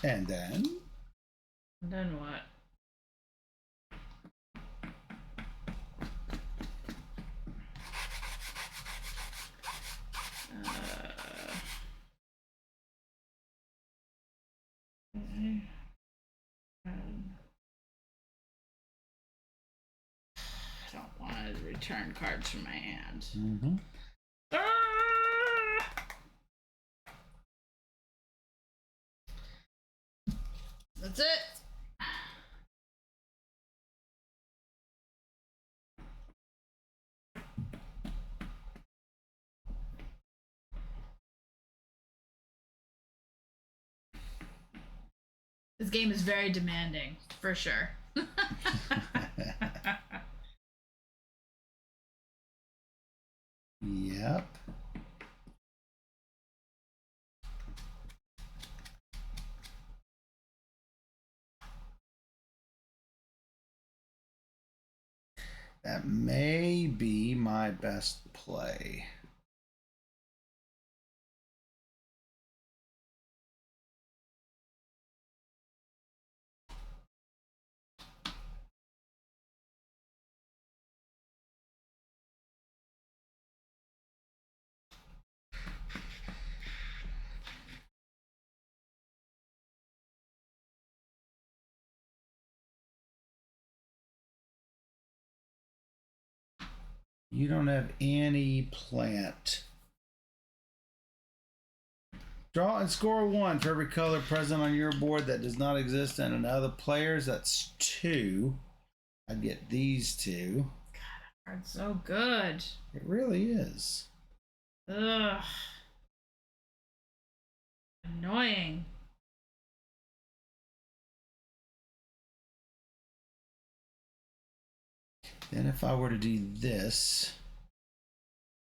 And then? Then what? I don't want to return cards from my hand. Mm-hmm. That's it. This game is very demanding, for sure. Yep. That may be my best play. You don't have any plant. Draw and score 1 for every color present on your board that does not exist in another player's. That's 2. I get these 2. God, that card's so good. It really is. Ugh. Annoying. Then if I were to do this,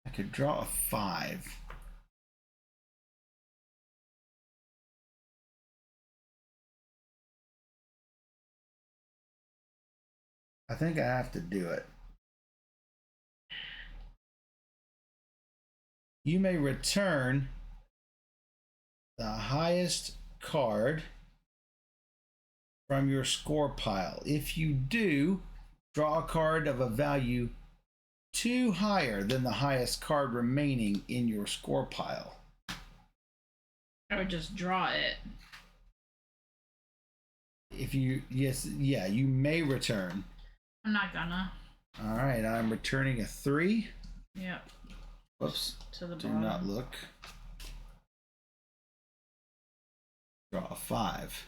I could draw a 5. I think I have to do it. You may return the highest card from your score pile. If you do, draw a card of a value 2 higher than the highest card remaining in your score pile. I would just draw it. If you, you may return. I'm not gonna. All right, I'm returning a 3. Yep. Whoops. To the Do bottom. not look. Draw a 5.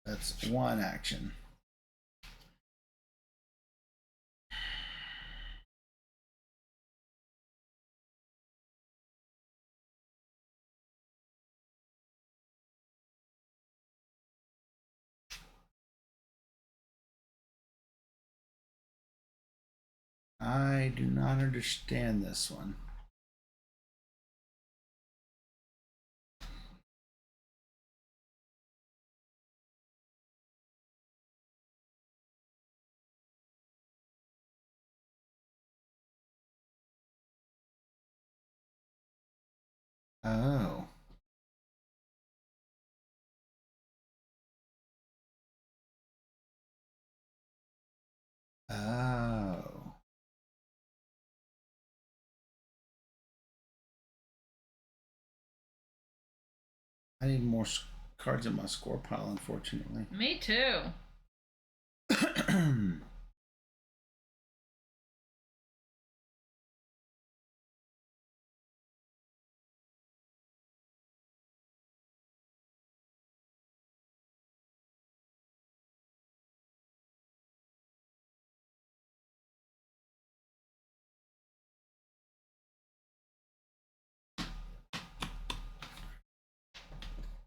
That's one action. I do not understand this one. Oh. Oh. I need more cards in my score pile, unfortunately. Me too.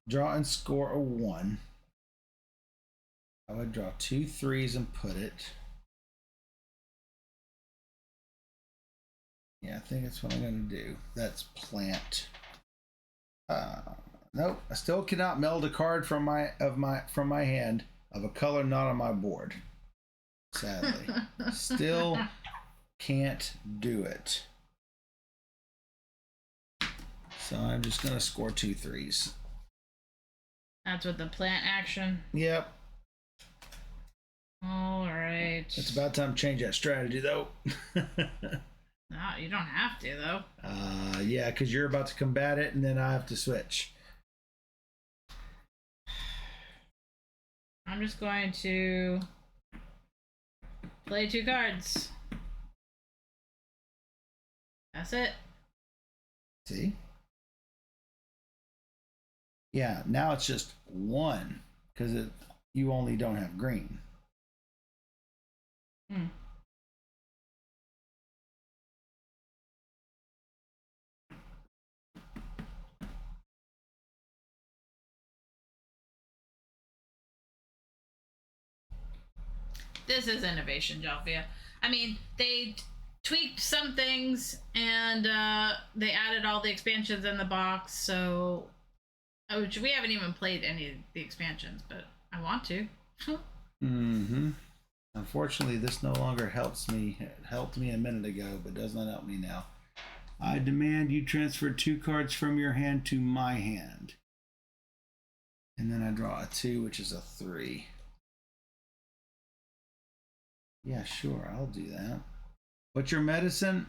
Draw and score a 1. I would draw 2 3s and put it. Yeah, I think that's what I'm going to do. That's plant. Nope, I still cannot meld a card from my hand of a color not on my board. Sadly, still can't do it. So I'm just going to score 2 3s. That's with the plant action. Yep. All right. It's about time to change that strategy, though. No, you don't have to, though. Yeah, because you're about to combat it, and then I have to switch. I'm just going to play 2 cards. That's it. See? Yeah, now it's just 1 because you only don't have green. This is innovation, Jalfia. I mean, they tweaked some things and they added all the expansions in the box, so which we haven't even played any of the expansions, but I want to. Mm-hmm. Unfortunately, this no longer helps me. It helped me a minute ago, but does not help me now. I demand you transfer 2 cards from your hand to my hand. And then I draw a 2, which is a 3. Yeah, sure, I'll do that. What's your medicine?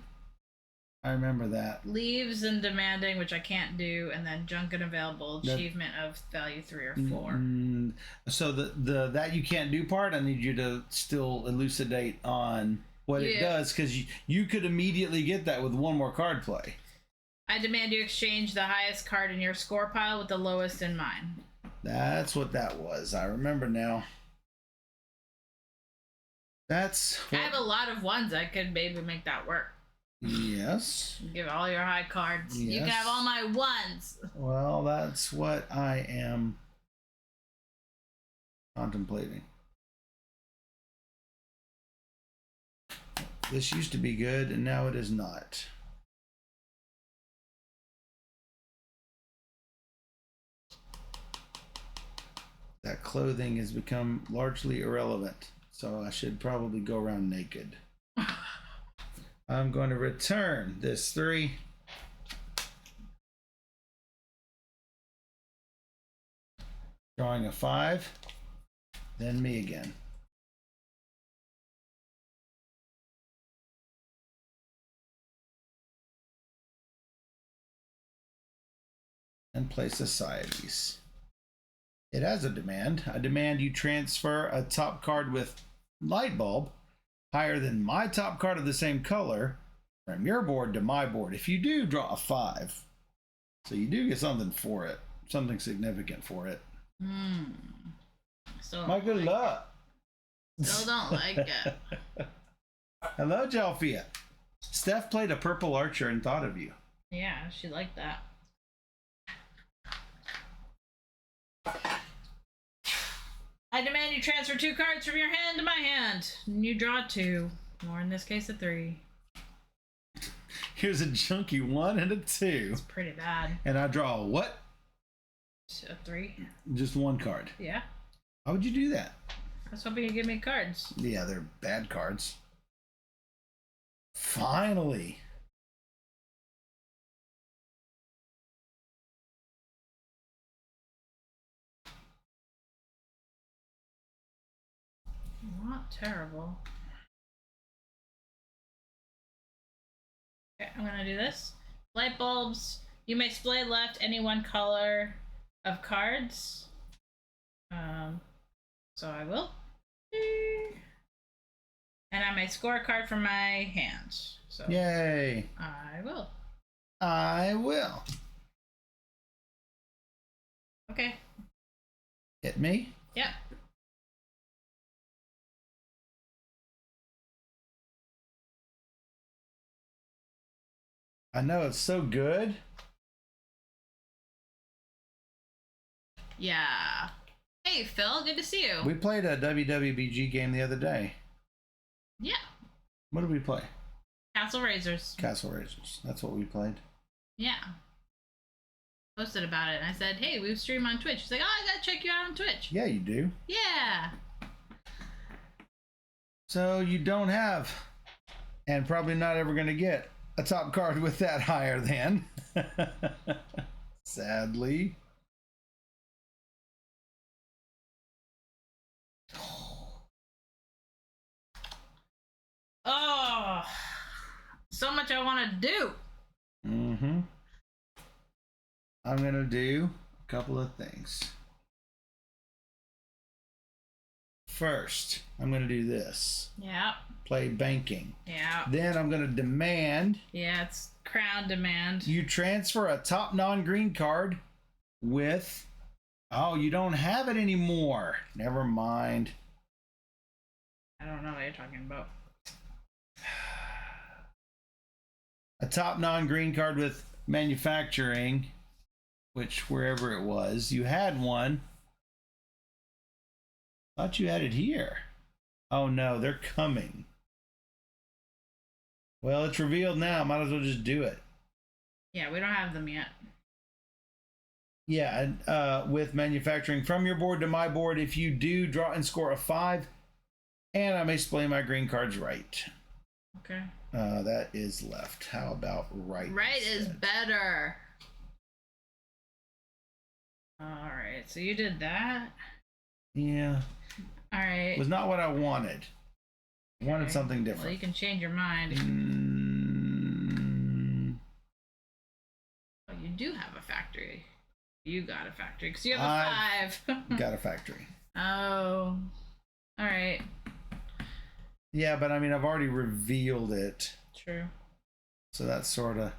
I remember that. Leaves and demanding, which I can't do, and then junk and available, achievement of value 3 or 4. So the that you can't do part, I need you to still elucidate on what it does, because you could immediately get that with 1 more card play. I demand you exchange the highest card in your score pile with the lowest in mine. That's what that was. I remember now. That's I have a lot of 1s. I could maybe make that work. Yes. Give all your high cards. Yes. You can have all my 1s. Well, that's what I am contemplating. This used to be good, and now it is not. That clothing has become largely irrelevant, so I should probably go around naked. I'm going to return this 3. Drawing a 5. Then me again. And play societies. It has a demand. I demand you transfer a top card with light bulb, higher than my top card of the same color from your board to my board. If you do, draw a 5. So you do get something for it, something significant for it. My good luck. Still don't like it. Hello, Jalfia. Steph played a purple archer and thought of you. Yeah, she liked that. I demand you transfer 2 cards from your hand to my hand. And you draw 2, or in this case, a 3. Here's a junky 1 and a 2. It's pretty bad. And I draw a what? A 3. Just 1 card. Yeah. How would you do that? I was hoping you'd give me cards. Yeah, they're bad cards. Finally. Not terrible. Okay, I'm gonna do this. Light bulbs. You may display left any one color of cards. So I will. And I may score a card from my hand. So yay. I will. I will. Okay. Hit me? Yep. I know it's so good. Yeah. Hey, Phil, good to see you. We played a WWBG game the other day. Yeah. What did we play? Castle Razors. Castle Razors. That's what we played. Yeah. Posted about it, and I said, hey, we stream on Twitch. He's like, oh, I gotta check you out on Twitch. Yeah, you do. Yeah. So you don't have, and probably not ever going to get, a top card with that higher than. Sadly. Oh, so much I want to do. Mm-hmm. I'm going to do a couple of things. First, I'm going to do this. Yeah. Play banking. Yeah. Then I'm going to demand. Yeah, it's crown demand. You transfer a top non-green card with. Oh, you don't have it anymore. Never mind. I don't know what you're talking about. A top non-green card with manufacturing, which wherever it was, you had one. Thought you had it here. Oh no, they're coming. Well, it's revealed now. Might as well just do it. Yeah, we don't have them yet. Yeah, and with manufacturing from your board to my board, if you do, draw and score a 5, and I may display my green cards right. Okay. That is left. How about right? Right instead? is better. All right, so you did that. Yeah. All right. It was not what I wanted. I wanted Okay. something different. Well, you can change your mind. Oh, you do have a factory. You got a factory because you have a 5. Got a factory. Oh. All right. Yeah, but I mean, I've already revealed it. True. So that's sort of.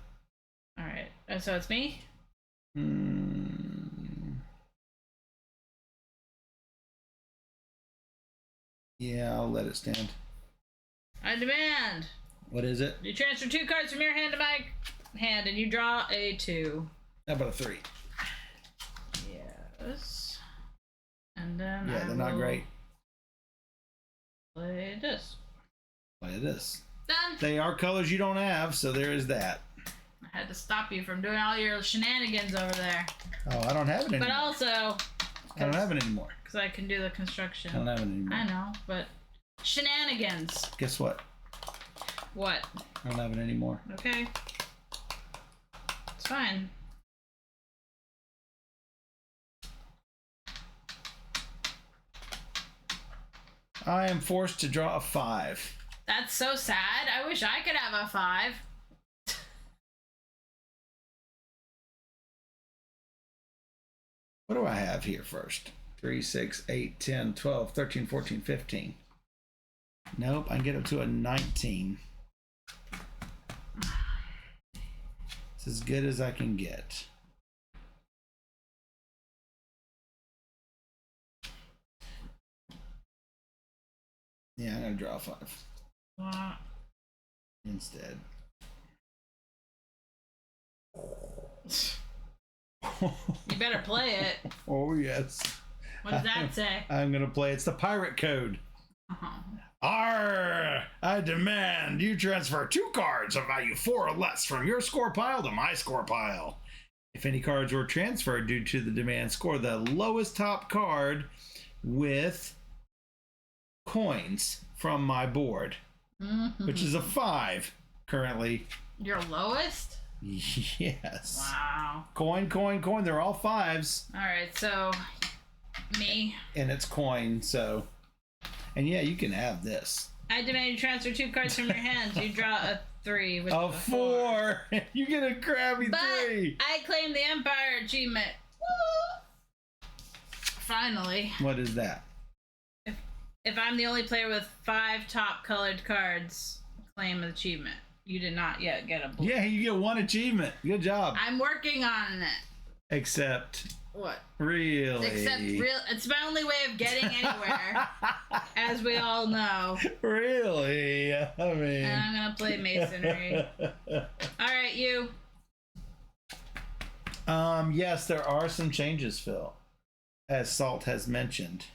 All right. So it's me? Yeah, I'll let it stand. I demand. What is it? You transfer 2 cards from your hand to my hand, and you draw a 2. How about a 3? Yes. And then Yeah, they're not great. Play this. Play this. Done. They are colors you don't have, so there is that. I had to stop you from doing all your shenanigans over there. Oh, I don't have it anymore. But also, I don't have it anymore. because I can do the construction. I don't have it anymore. I know, but shenanigans. Guess what? What? I don't have it anymore. Okay. It's fine. I am forced to draw a 5. That's so sad. I wish I could have a 5. What do I have here first? 3, 6, 8, 10, 12, 13, 14, 15. Nope, I can get up to a 19. It's as good as I can get. Yeah, I'm gonna draw 5 instead. You better play it. Oh yes. What does that say? I'm gonna play. It's the pirate code. Arr! I demand you transfer 2 cards of value 4 or less from your score pile to my score pile. If any cards were transferred due to the demand, score the lowest top card with coins from my board, which is a 5 currently. Your lowest? Yes. Wow. Coin, coin, coin. They're all 5s. All right, so me. And it's coin, so. And yeah, you can have this. I demand you transfer 2 cards from your hands. You draw a 3 with a 4. You get a crappy 3. I claim the Empire achievement. Finally. What is that? If I'm the only player with 5 top colored cards, claim achievement. You did not yet get a blue. Yeah, you get 1 achievement. Good job. I'm working on it. Except. What? Really? It's my only way of getting anywhere, as we all know. Really? I mean. And I'm gonna play masonry. All right, you. Yes, there are some changes, Phil, as Salt has mentioned.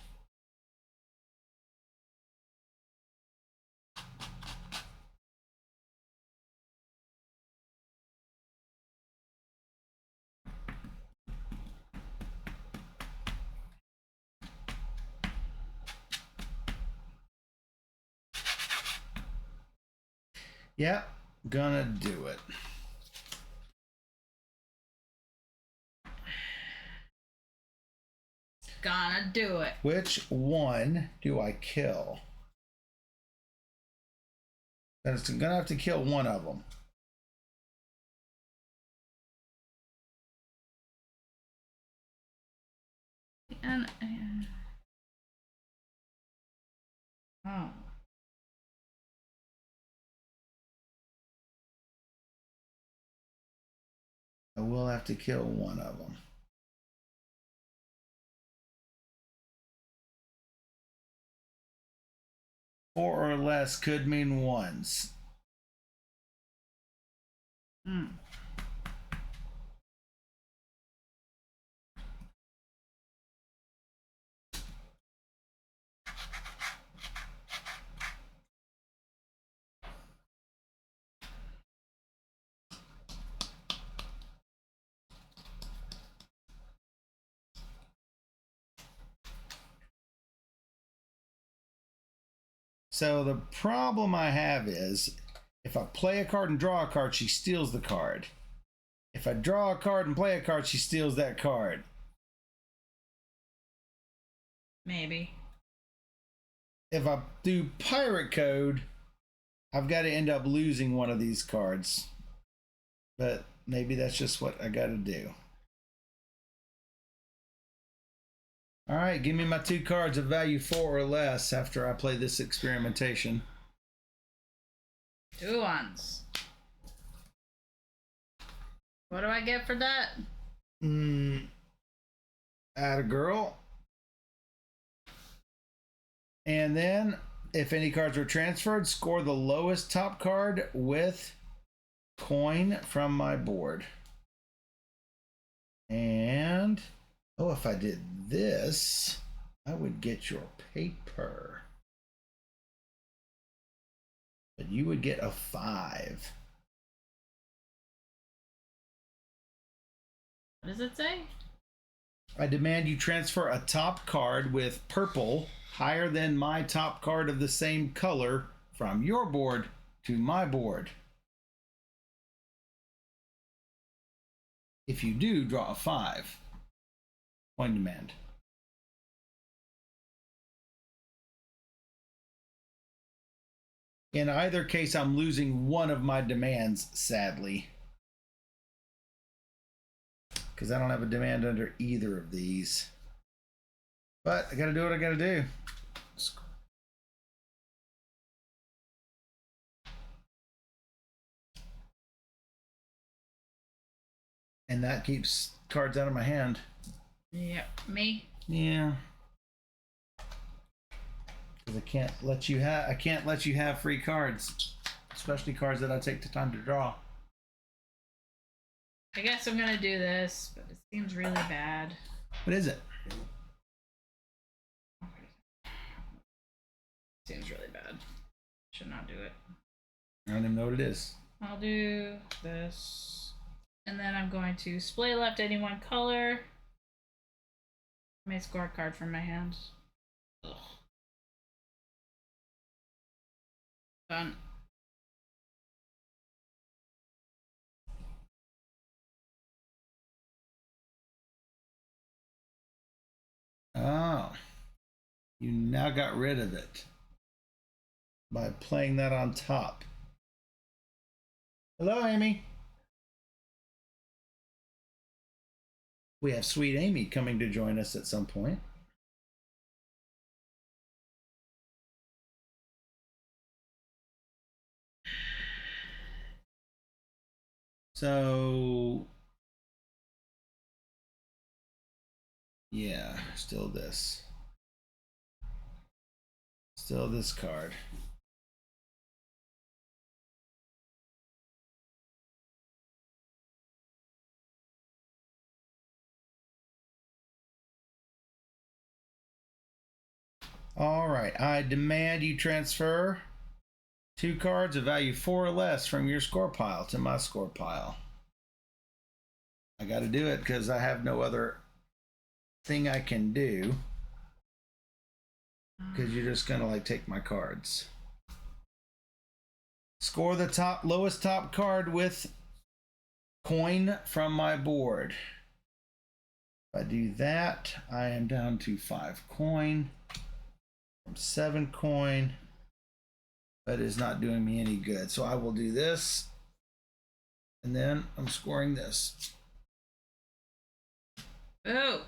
Yep, gonna do it. Gonna do it. Which one do I kill? Then it's gonna have to kill one of them. Oh. I will have to kill one of them. Four or less could mean ones. So the problem I have is if I play a card and draw a card, she steals the card. If I draw a card and play a card, she steals that card. Maybe. If I do pirate code, I've got to end up losing one of these cards. But maybe that's just what I got to do. All right, give me my 2 cards of value 4 or less after I play this experimentation. 2 ones. What do I get for that? Atta girl. And then, if any cards were transferred, score the lowest top card with coin from my board. And, oh, if I did this, I would get your paper. But you would get a 5. What does it say? I demand you transfer a top card with purple higher than my top card of the same color from your board to my board. If you do, draw a 5. Coin demand. In either case, I'm losing one of my demands, sadly. Because I don't have a demand under either of these. But I gotta do what I gotta do. And that keeps cards out of my hand. Yep, me. Yeah. Because I can't let you have free cards, especially cards that I take the time to draw. I guess I'm gonna do this, but it seems really bad. What is it? Seems really bad. Should not do it. I don't even know what it is. I'll do this. And then I'm going to splay left any one color. I may score a card from my hand. Ugh. Done. Oh. You now got rid of it by playing that on top. Hello, Amy. We have sweet Amy coming to join us at some point. So, yeah, still this. Still this card. All right, I demand you transfer 2 cards of value 4 or less from your score pile to my score pile. I got to do it because I have no other thing I can do. Because you're just gonna like take my cards. Score the lowest top card with coin from my board. If I do that, I am down to 5 coin from 7 coin, but it's not doing me any good. So I will do this, and then I'm scoring this. Oh.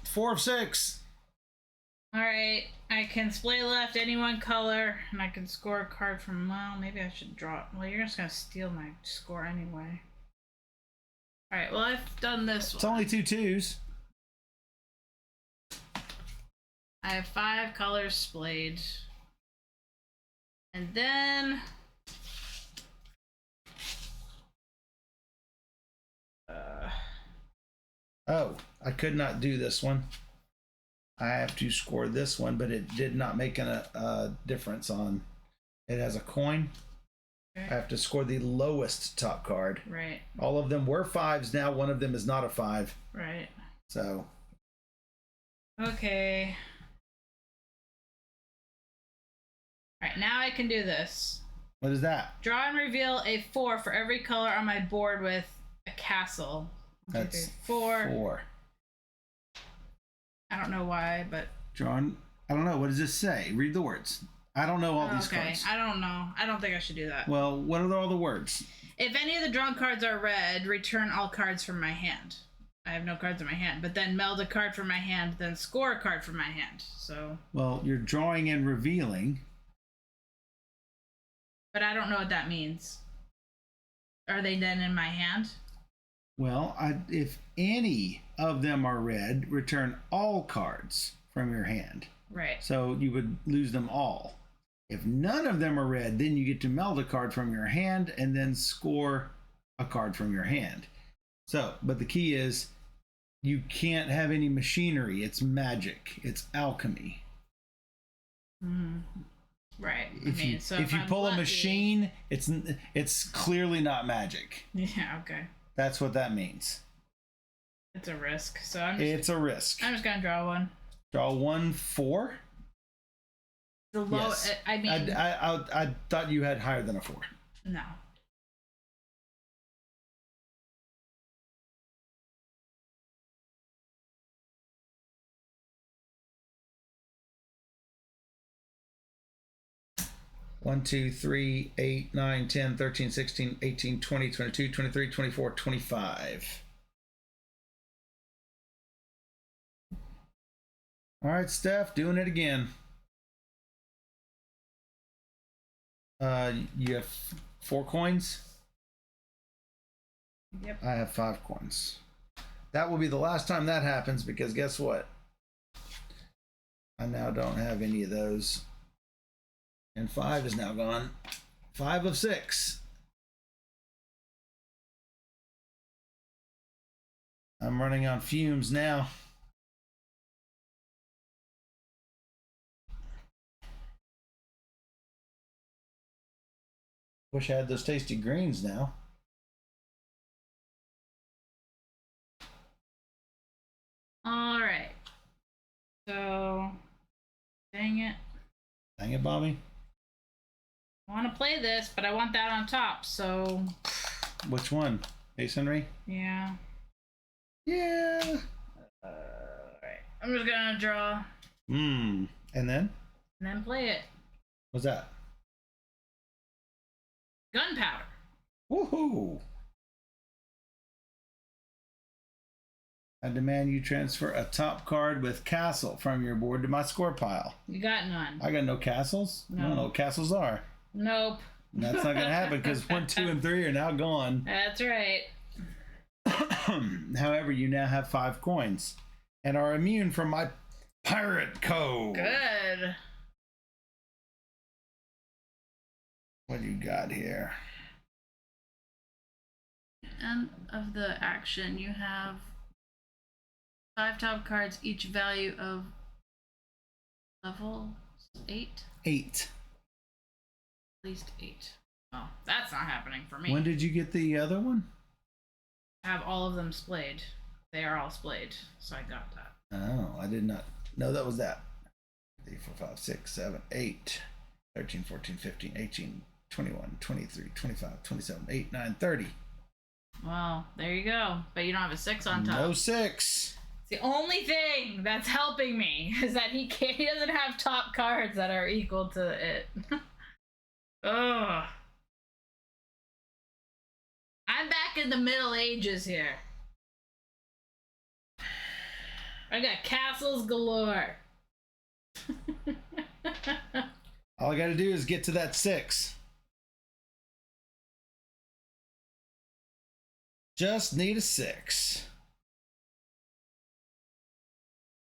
4 of 6. Alright, I can splay left any one color, and I can score a card from, well, maybe I should draw. Well, you're just gonna steal my score anyway. Alright, well, I've done this It's one. only 2 twos. I have 5 colors splayed. And then... Oh, I could not do this one. I have to score this one, but it did not make a difference on... It has a coin. Okay. I have to score the lowest top card. Right. All of them were 5s now. One of them is not a 5. Right. So... Okay. Alright, now I can do this. What is that? Draw and reveal a 4 for every color on my board with a castle. That's 4. 4. I don't know why, but... John, I don't know. What does this say? Read the words. I don't know all these cards. I don't know. I don't think I should do that. Well, what are all the words? If any of the drawn cards are red, return all cards from my hand. I have no cards in my hand, but then meld a card from my hand, then score a card from my hand. So... Well, you're drawing and revealing. But I don't know what that means. Are they then in my hand? Well, if any of them are red, return all cards from your hand. Right. So you would lose them all. If none of them are red, then you get to meld a card from your hand and then score a card from your hand. So, but the key is you can't have any machinery. It's magic. It's alchemy. Mm-hmm. Right. If you pull a machine, it's clearly not magic. Yeah, okay. That's what that means. It's a risk. So it's a risk. I'm just gonna draw one. Draw 1 4. The low. Yes. I mean, I thought you had higher than a 4. No. One, 2, 3, 8, 9, 10, 13, 16, 18, 20, 22, 23, 24, 25. All right, Steph, doing it again. You have 4 coins. Yep. I have 5 coins. That will be the last time that happens because guess what? I now don't have any of those. And 5 is now gone. 5 of 6. I'm running on fumes now. Wish I had those tasty greens now. All right. So, dang it. Dang it, Bobby. I want to play this, but I want that on top, so... Which one? Masonry? Yeah. Yeah. Alright. I'm just gonna draw. And then? And then play it. What's that? Gunpowder. Woohoo! I demand you transfer a top card with castle from your board to my score pile. You got none. I got no castles? No. I don't know what castles are. Nope. And that's not going to happen because 1, 2, and 3 are now gone. That's right. However, you now have 5 coins and are immune from my pirate code. Good. What do you got here? End of the action, you have 5 top cards, each value of level 8? 8. At least 8. Oh, that's not happening for me. When did you get the other one? I have all of them splayed. They are all splayed, so I got that. Oh, I did not know that was that. 3, 4, 5, 6, 7, 8, 13, 14, 15, 18, 21, 23, 25, 27, 8, 9, 30. Well, there you go. But you don't have a 6 on top. No 6. It's the only thing that's helping me is that he doesn't have top cards that are equal to it. Ugh. I'm back in the Middle Ages here. I got castles galore. All I got to do is get to that 6. Just need a 6.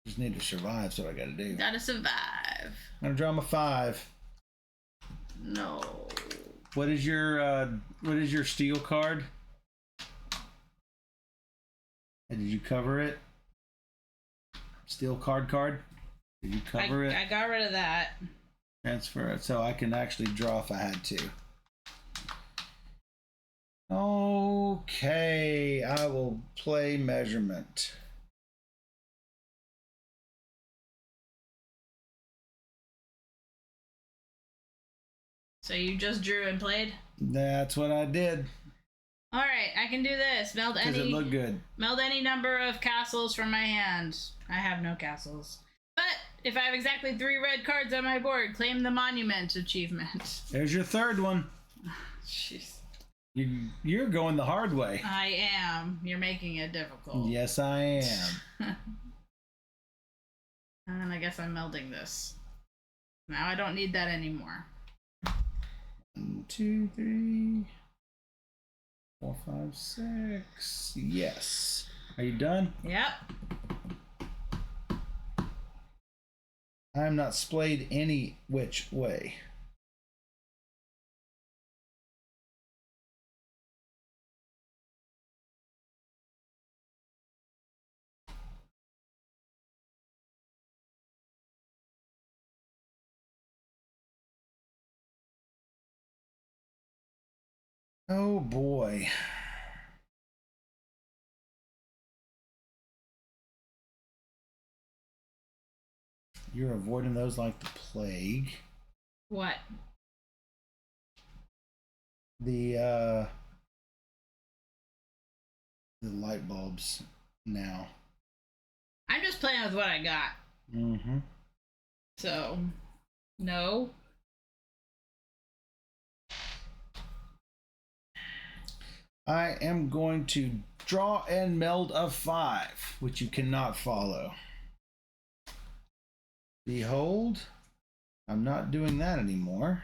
Just need to survive, so I got to do. Gotta survive. I'm gonna draw my 5. No. What is your steel card? And did you cover it? Steel card. Did you cover it? I got rid of that. Transfer it so I can actually draw if I had to. Okay, I will play measurement. So you just drew and played? That's what I did. All right, I can do this. Meld Does it look good? Meld any number of castles from my hand. I have no castles. But if I have exactly 3 red cards on my board, claim the monument achievement. There's your 3rd one. Jeez. You're going the hard way. I am. You're making it difficult. Yes, I am. And I guess I'm melding this. Now I don't need that anymore. 1, 2, 3, 4, 5, 6. Yes. Are you done? Yep. I'm not splayed any which way. Oh boy. You're avoiding those like the plague. What? The light bulbs now. I'm just playing with what I got. Mm-hmm. So, no. I am going to draw and meld a 5, which you cannot follow. Behold, I'm not doing that anymore.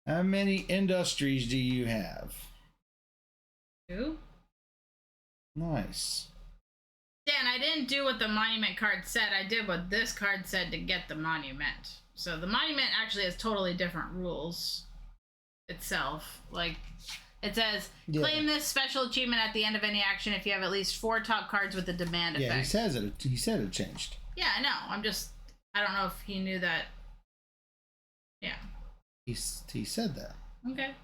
How many industries do you have? 2. Nice. Dan, I didn't do what the monument card said. I did what this card said to get the monument. So the monument actually has totally different rules itself. Like, it says, claim this special achievement at the end of any action if you have at least 4 top cards with the demand effect. Yeah, he said it changed. Yeah, I know. I don't know if he knew that. Yeah. He said that. Okay.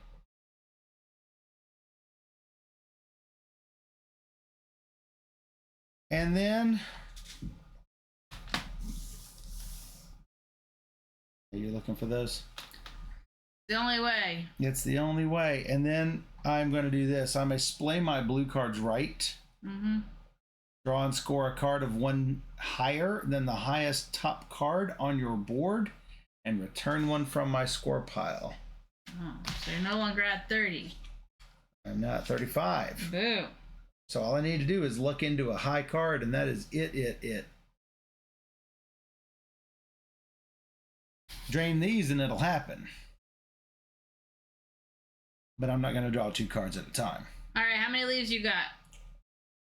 And then are you looking for those? The only way. It's the only way. And then I'm going to do this. I'm going to display my blue cards right. Mm-hmm. Draw and score a card of 1 higher than the highest top card on your board and return 1 from my score pile. Oh, so you're no longer at 30. I'm now at 35. Boo. So all I need to do is look into a high card, and that is it. Drain these and it'll happen. But I'm not going to draw 2 cards at a time. All right, how many leaves you got?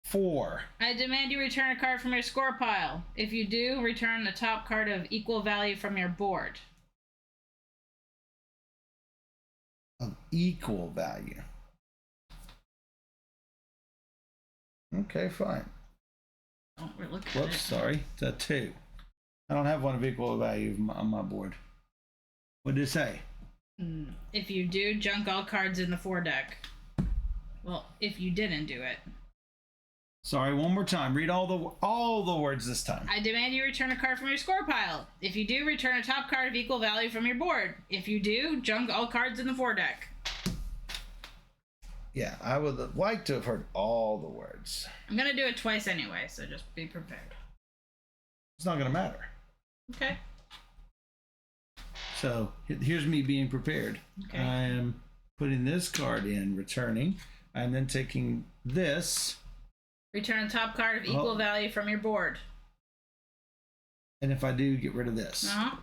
4. I demand you return a card from your score pile. If you do, return the top card of equal value from your board. Of equal value. Okay, fine. Don't look at Whoops, it. sorry. It's a 2. I don't have one of equal value on my board. What did it say? If you do, junk all cards in the foredeck. Well, if you didn't do it. Sorry, one more time. Read all the words this time. I demand you return a card from your score pile. If you do, return a top card of equal value from your board. If you do, junk all cards in the foredeck. Yeah, I would like to have heard all the words. I'm going to do it twice anyway, so just be prepared. It's not going to matter. Okay. So here's me being prepared. Okay. I am putting this card in, returning. I'm then taking this. Return a top card of equal value from your board. And if I do, get rid of this. Uh-huh.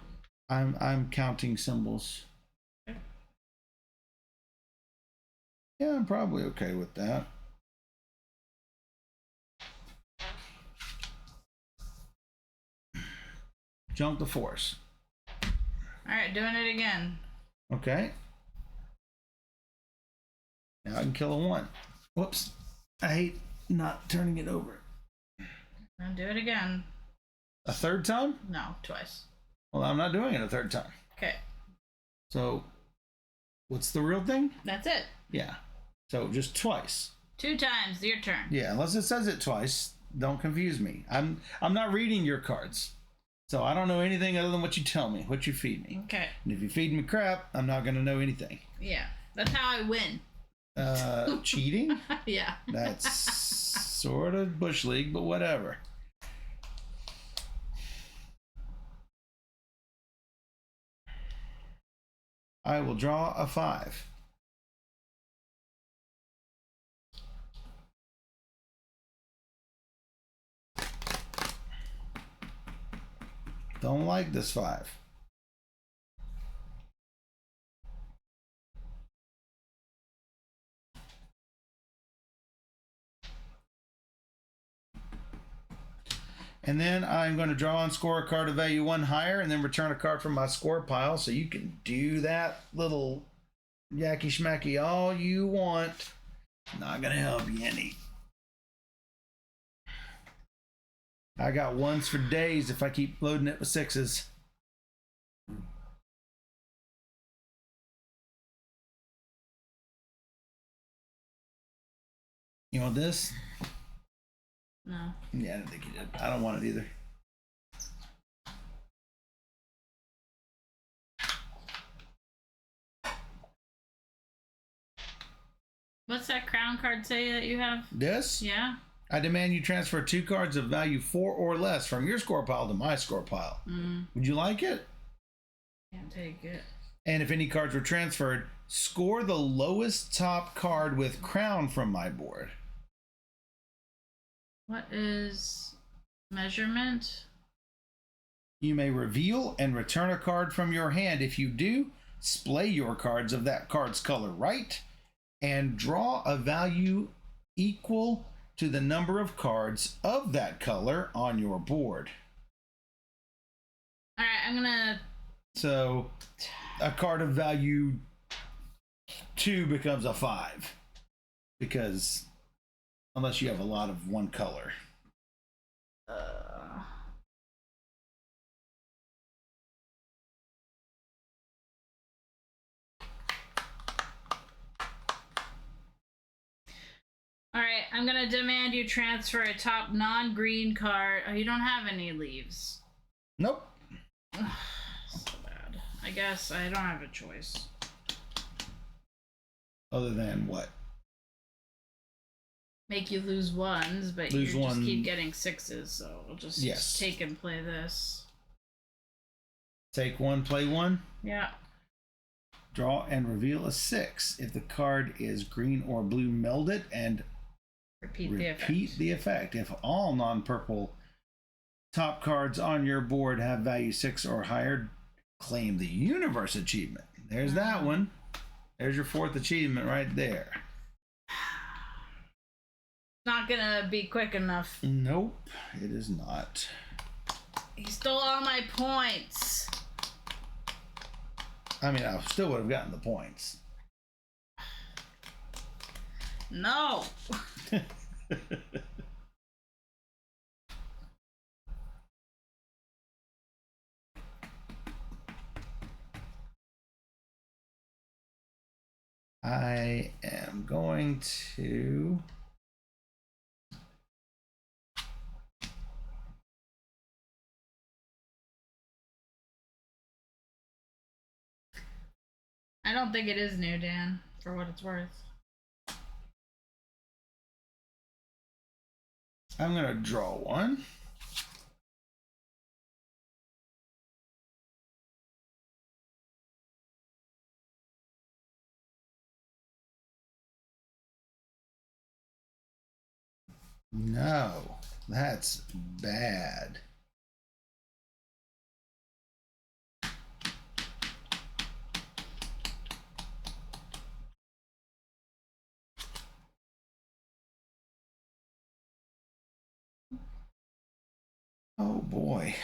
I'm counting symbols. Okay. Yeah, I'm probably okay with that. Junk the force. All right, doing it again. Okay. Now I can kill a 1. Whoops. I hate not turning it over. I'll do it again. A 3rd time? No, twice. Well, I'm not doing it a 3rd time. Okay. So, what's the real thing? That's it. Yeah. So, just twice. 2 times, your turn. Yeah, unless it says it twice, don't confuse me. I'm not reading your cards. So, I don't know anything other than what you tell me, what you feed me. Okay. And if you feed me crap, I'm not going to know anything. Yeah. That's how I win. Cheating? Yeah. That's sort of Bush League, but whatever. I will draw a 5. Don't like this 5. And then I'm going to draw and score a card of value 1 higher and then return a card from my score pile. So you can do that little yacky schmacky all you want. Not going to help you any. I got 1s for days if I keep loading it with 6s. You want this? No. Yeah, I don't think you did. I don't want it either. What's that crown card say that you have? This? Yeah. I demand you transfer 2 cards of value 4 or less from your score pile to my score pile. Would you like it? Can't take it. And if any cards were transferred, score the lowest top card with crown from my board. What is measurement? You may reveal and return a card from your hand. If you do, display your cards of that card's color right, and draw a value equal to the number of cards of that color on your board. All right, I'm gonna. So a card of value 2 becomes a 5, because unless you have a lot of one color. All right, I'm gonna demand you transfer a top non-green card. Oh, you don't have any leaves. Nope. So bad. I guess I don't have a choice. Other than what? Make you lose ones, but you just keep getting 6s, so I'll just take and play this. Take 1, play 1? Yeah. Draw and reveal a 6. If the card is green or blue, meld it and repeat the effect. If all non-purple top cards on your board have value 6 or higher, claim the universe achievement. There's that one. There's your 4th achievement right there. Not gonna be quick enough. Nope, it is not. He stole all my points. I mean, I still would have gotten the points. No. I am going to... I don't think it is new, Dan, for what it's worth. I'm going to draw one. No, that's bad. Oh boy.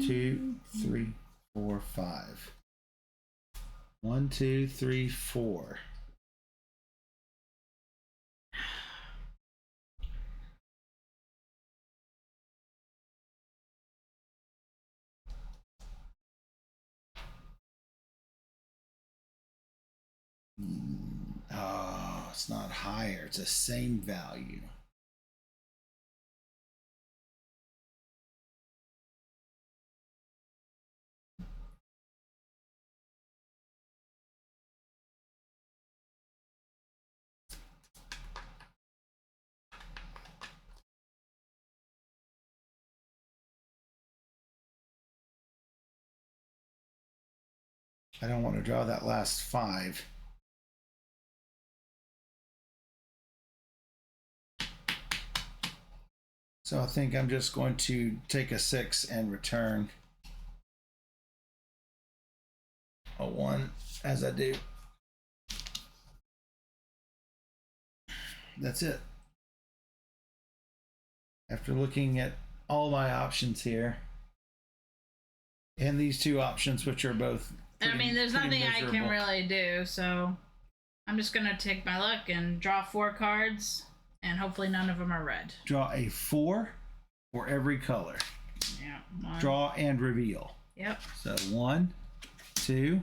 Two, three, 4, 5. 1, 2, 3, 4. Oh, it's not higher. It's the same value. I don't want to draw that last 5. So I think I'm just going to take a 6 and return a 1 as I do. That's it. After looking at all my options here, and these 2 options, which are both there's nothing I can really do, so I'm just gonna take my luck and draw 4 cards, and hopefully none of them are red. Draw a 4 for every color. Yeah. 1. Draw and reveal. Yep. So 1, 2,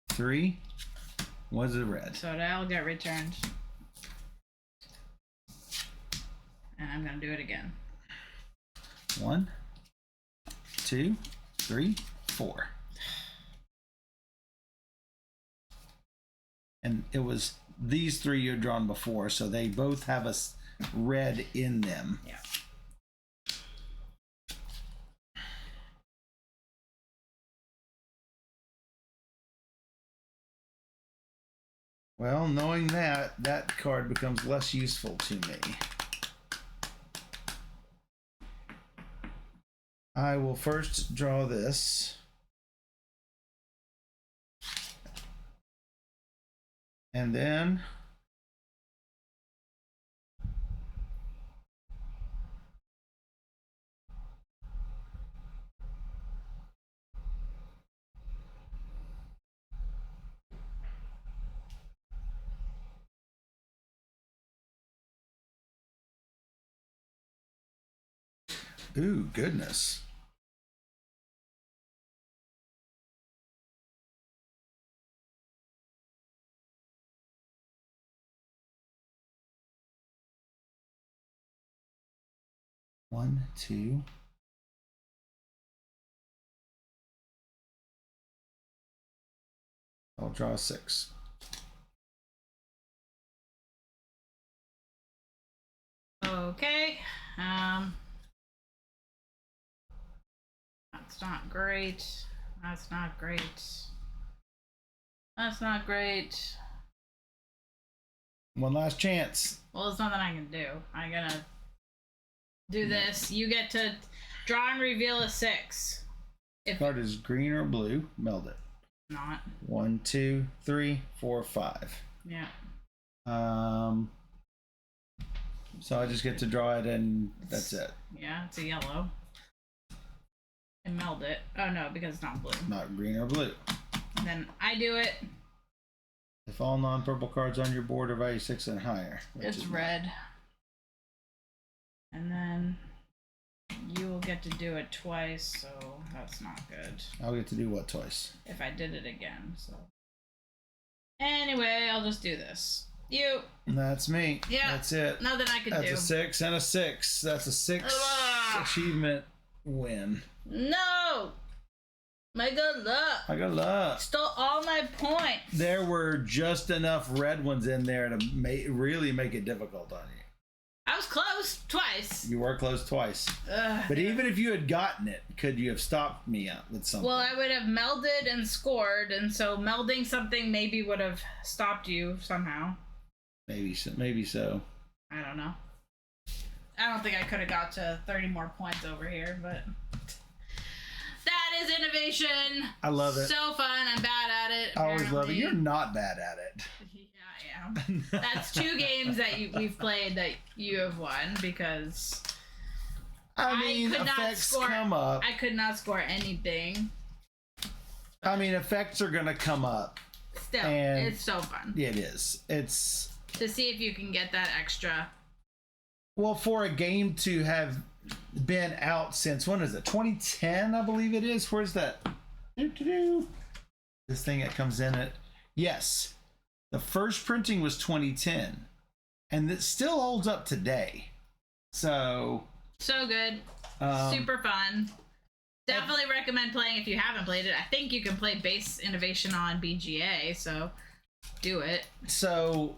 3. Was it red? So that'll get returned. And I'm gonna do it again. 1, 2, 3, 4. And it was these 3 you had drawn before, so they both have a red in them. Yeah. Well, knowing that, that card becomes less useful to me. I will first draw this. And then ooh, goodness. One, two. I'll draw a 6. Okay. That's not great. That's not great. That's not great. One last chance. Well, there's nothing I can do. I'm gonna do this. You get to draw and reveal a 6. If card is green or blue, meld it. Not. 1, 2, 3, 4, 5. Yeah. So I just get to draw it and that's it. Yeah, it's a yellow. And meld it. Oh no, because it's not blue. Not green or blue. And then I do it. If all non-purple cards on your board are value 6 and higher. It's red. And then you will get to do it twice, so that's not good. I'll get to do what twice? If I did it again, so. Anyway, I'll just do this. You. That's me. Yeah. That's it. Nothing I can do. That's a 6 and a 6. That's a 6 achievement win. No! My good luck. My good luck. Stole all my points. There were just enough red ones in there to really make it difficult on you. I was close twice. You were close twice. But even if you had gotten it, could you have stopped me out with something? Well, I would have melded and scored, and so melding something maybe would have stopped you somehow. Maybe so. Maybe so. I don't know. I don't think I could have got to 30 more points over here, but that is innovation. I love it. So fun. I'm bad at it. I always love it. You're not bad at it. Yeah, I am. That's 2 games that we've played that you have won because I mean, effects come up. I could not score anything. I mean, effects are gonna come up. Still, it's so fun. It is. It's to see if you can get that extra. Well, for a game to have been out since, when is it? 2010, I believe it is. Where's that? This thing that comes in it. Yes. The first printing was 2010. And it still holds up today. So good. Super fun. Definitely recommend playing if you haven't played it. I think you can play base innovation on BGA, so do it. So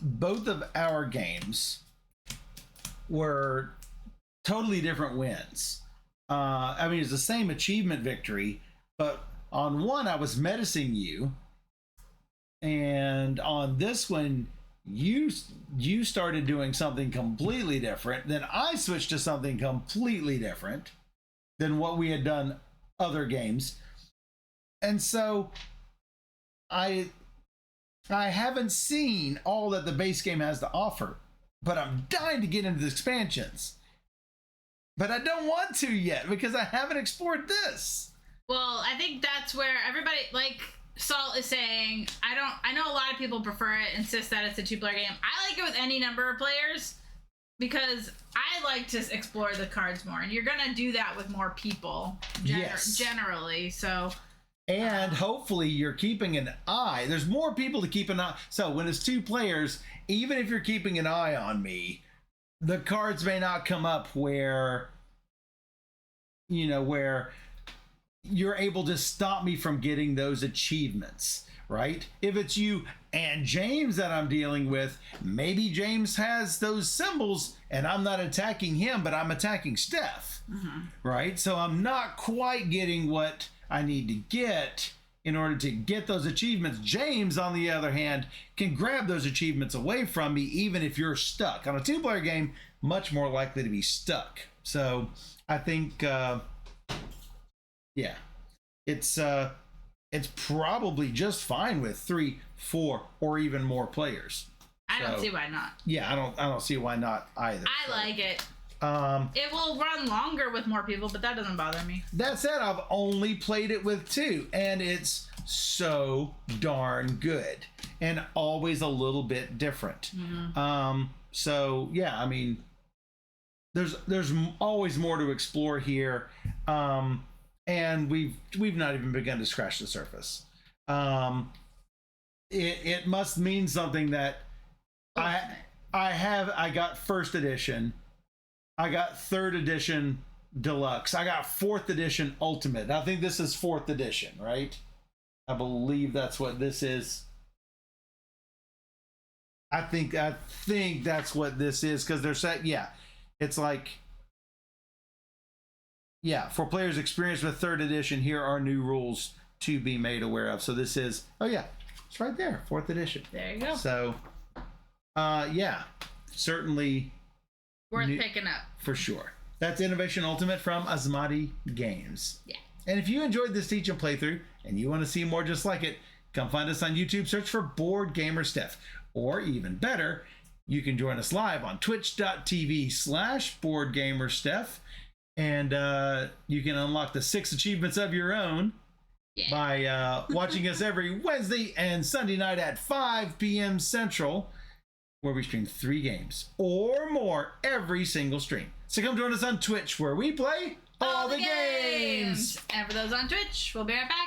both of our games were totally different wins. I mean, it's the same achievement victory, but on one I was menacing you, and on this one you started doing something completely different. Then I switched to something completely different than what we had done other games, and so I haven't seen all that the base game has to offer, but I'm dying to get into the expansions. But I don't want to yet because I haven't explored this. Well, I think that's where everybody, like Salt is saying, I know a lot of people prefer it, insist that it's a 2-player game. I like it with any number of players because I like to explore the cards more, and you're gonna do that with more people generally. So, and hopefully you're keeping an eye. There's more people to keep an eye. So when it's 2 players, even if you're keeping an eye on me, the cards may not come up where you're able to stop me from getting those achievements, right? If it's you and James that I'm dealing with, maybe James has those symbols and I'm not attacking him, but I'm attacking Steph, right? So I'm not quite getting what I need to get in order to get those achievements. James, on the other hand, can grab those achievements away from me even if you're stuck. On a 2-player game, much more likely to be stuck. So I think, yeah, it's probably just fine with 3, 4, or even more players. I don't see why not. Yeah, I don't see why not either. I like it. It will run longer with more people, but that doesn't bother me. That said, I've only played it with 2, and it's so darn good, and always a little bit different. Mm-hmm. So yeah, I mean, there's always more to explore here, and we've not even begun to scratch the surface. It must mean something that I got first edition. I got 3rd edition deluxe. I got 4th edition ultimate. I think this is 4th edition, right? I believe that's what this is. I think that's what this is, because they're set. Yeah, it's like, yeah, for players experienced with 3rd edition, here are new rules to be made aware of. So this is, oh yeah, it's right there, 4th edition. There you go. So, yeah, certainly worth picking up. For sure. That's Innovation Ultimate from Asmati Games. Yeah. And if you enjoyed this teach and playthrough and you want to see more just like it, come find us on YouTube, search for Board Gamer Steph. Or even better, you can join us live on twitch.tv/BoardGamerSteph. And you can unlock the 6 achievements of your own by watching us every Wednesday and Sunday night at 5 p.m. Central, where we stream 3 games or more every single stream. So come join us on Twitch, where we play all the games. And for those on Twitch, we'll be right back.